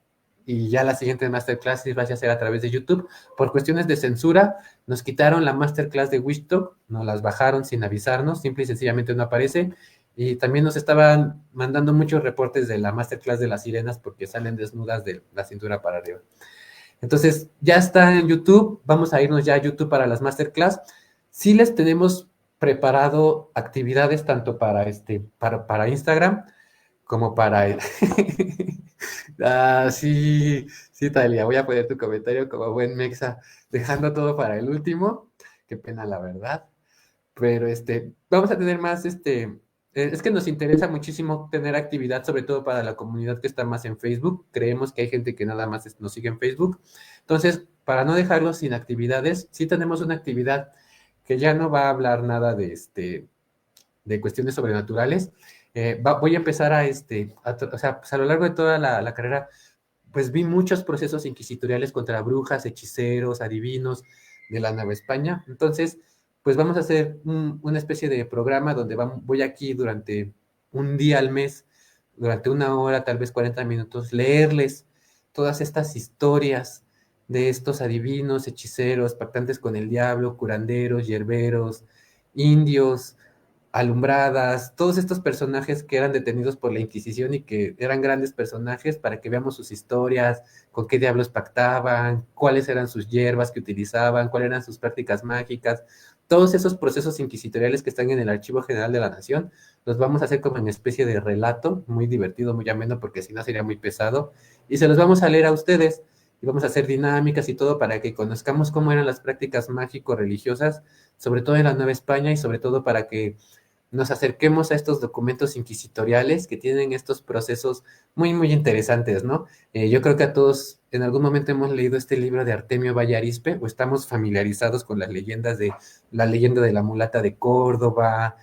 y ya la siguiente masterclass iba a ser a través de YouTube. Por cuestiones de censura, nos quitaron la masterclass de WishTalk, nos las bajaron sin avisarnos, simple y sencillamente no aparece. Y también nos estaban mandando muchos reportes de la masterclass de las sirenas porque salen desnudas de la cintura para arriba. Entonces, ya está en YouTube. Vamos a irnos ya a YouTube para las masterclass. Sí les tenemos preparado actividades tanto para Instagram como para... sí, sí, Talia, voy a poner tu comentario como buen mexa, dejando todo para el último. Qué pena, la verdad. Pero vamos a tener más, es que nos interesa muchísimo tener actividad, sobre todo para la comunidad que está más en Facebook. Creemos que hay gente que nada más nos sigue en Facebook. Entonces, para no dejarlos sin actividades, sí tenemos una actividad que ya no va a hablar nada de cuestiones sobrenaturales. Voy a empezar o sea, pues a lo largo de toda la carrera, pues vi muchos procesos inquisitoriales contra brujas, hechiceros, adivinos, de la Nueva España. Entonces, pues vamos a hacer una especie de programa donde voy aquí durante un día al mes, durante una hora, tal vez 40 minutos, leerles todas estas historias de estos adivinos, hechiceros, pactantes con el diablo, curanderos, yerberos, indios, alumbradas, todos estos personajes que eran detenidos por la Inquisición y que eran grandes personajes para que veamos sus historias, con qué diablos pactaban, cuáles eran sus hierbas que utilizaban, cuáles eran sus prácticas mágicas, todos esos procesos inquisitoriales que están en el Archivo General de la Nación, los vamos a hacer como en especie de relato, muy divertido, muy ameno, porque si no sería muy pesado, y se los vamos a leer a ustedes, y vamos a hacer dinámicas y todo para que conozcamos cómo eran las prácticas mágico-religiosas, sobre todo en la Nueva España, y sobre todo para que nos acerquemos a estos documentos inquisitoriales que tienen estos procesos muy, muy interesantes, ¿no? Yo creo que a todos en algún momento hemos leído este libro de Artemio Valle Arizpe o estamos familiarizados con las leyendas de la leyenda de la mulata de Córdoba,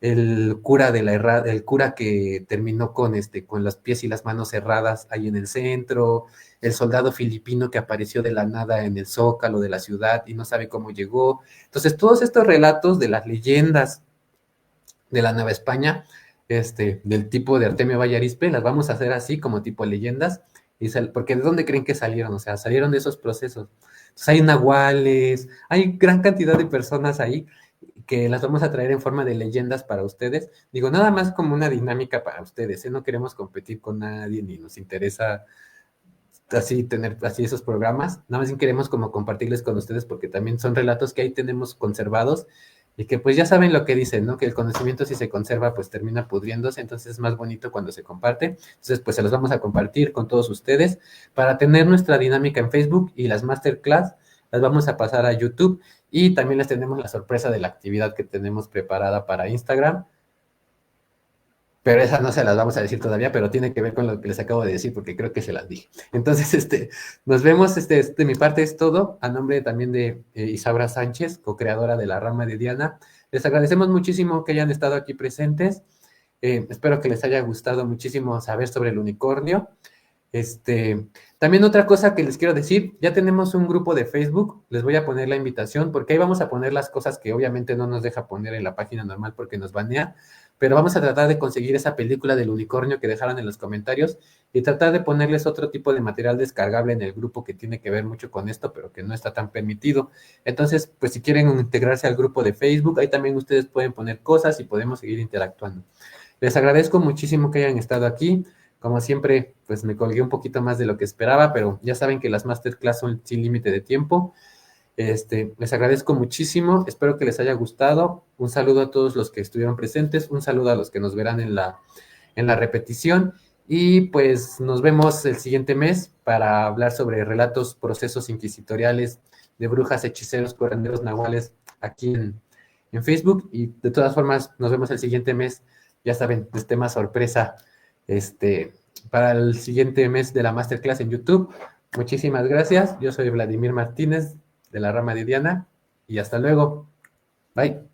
el cura el cura que terminó con los pies y las manos cerradas ahí en el centro, el soldado filipino que apareció de la nada en el zócalo de la ciudad y no sabe cómo llegó. Entonces, todos estos relatos de las leyendas de la Nueva España, del tipo de Artemio Valle Arizpe, las vamos a hacer así como tipo leyendas, porque ¿de dónde creen que salieron? O sea, salieron de esos procesos. Entonces hay nahuales, hay gran cantidad de personas ahí que las vamos a traer en forma de leyendas para ustedes. Digo, nada más como una dinámica para ustedes, ¿eh? No queremos competir con nadie ni nos interesa así tener así esos programas, nada más queremos como compartirles con ustedes porque también son relatos que ahí tenemos conservados y que pues ya saben lo que dicen, ¿no? Que el conocimiento si se conserva pues termina pudriéndose, entonces es más bonito cuando se comparte. Entonces pues se los vamos a compartir con todos ustedes para tener nuestra dinámica en Facebook y las masterclass las vamos a pasar a YouTube y también les tenemos la sorpresa de la actividad que tenemos preparada para Instagram, pero esa no se las vamos a decir todavía, pero tiene que ver con lo que les acabo de decir, porque creo que se las dije. Entonces, nos vemos, de mi parte es todo, a nombre también de Isaura Sánchez, co-creadora de La Rama de Diana. Les agradecemos muchísimo que hayan estado aquí presentes. Espero que les haya gustado muchísimo saber sobre el unicornio. También otra cosa que les quiero decir, ya tenemos un grupo de Facebook, les voy a poner la invitación, porque ahí vamos a poner las cosas que obviamente no nos deja poner en la página normal porque nos banea, pero vamos a tratar de conseguir esa película del unicornio que dejaron en los comentarios y tratar de ponerles otro tipo de material descargable en el grupo que tiene que ver mucho con esto, pero que no está tan permitido. Entonces, pues si quieren integrarse al grupo de Facebook, ahí también ustedes pueden poner cosas y podemos seguir interactuando. Les agradezco muchísimo que hayan estado aquí. Como siempre, pues me colgué un poquito más de lo que esperaba, pero ya saben que las masterclass son sin límite de tiempo. Les agradezco muchísimo, espero que les haya gustado. Un saludo a todos los que estuvieron presentes, un saludo a los que nos verán en la repetición y pues nos vemos el siguiente mes para hablar sobre relatos, procesos inquisitoriales de brujas, hechiceros, curanderos, nahuales aquí en Facebook y de todas formas nos vemos el siguiente mes, ya saben, pues tema sorpresa para el siguiente mes de la masterclass en YouTube. Muchísimas gracias. Yo soy Vladimir Martínez de La Rama de Diana y hasta luego. Bye.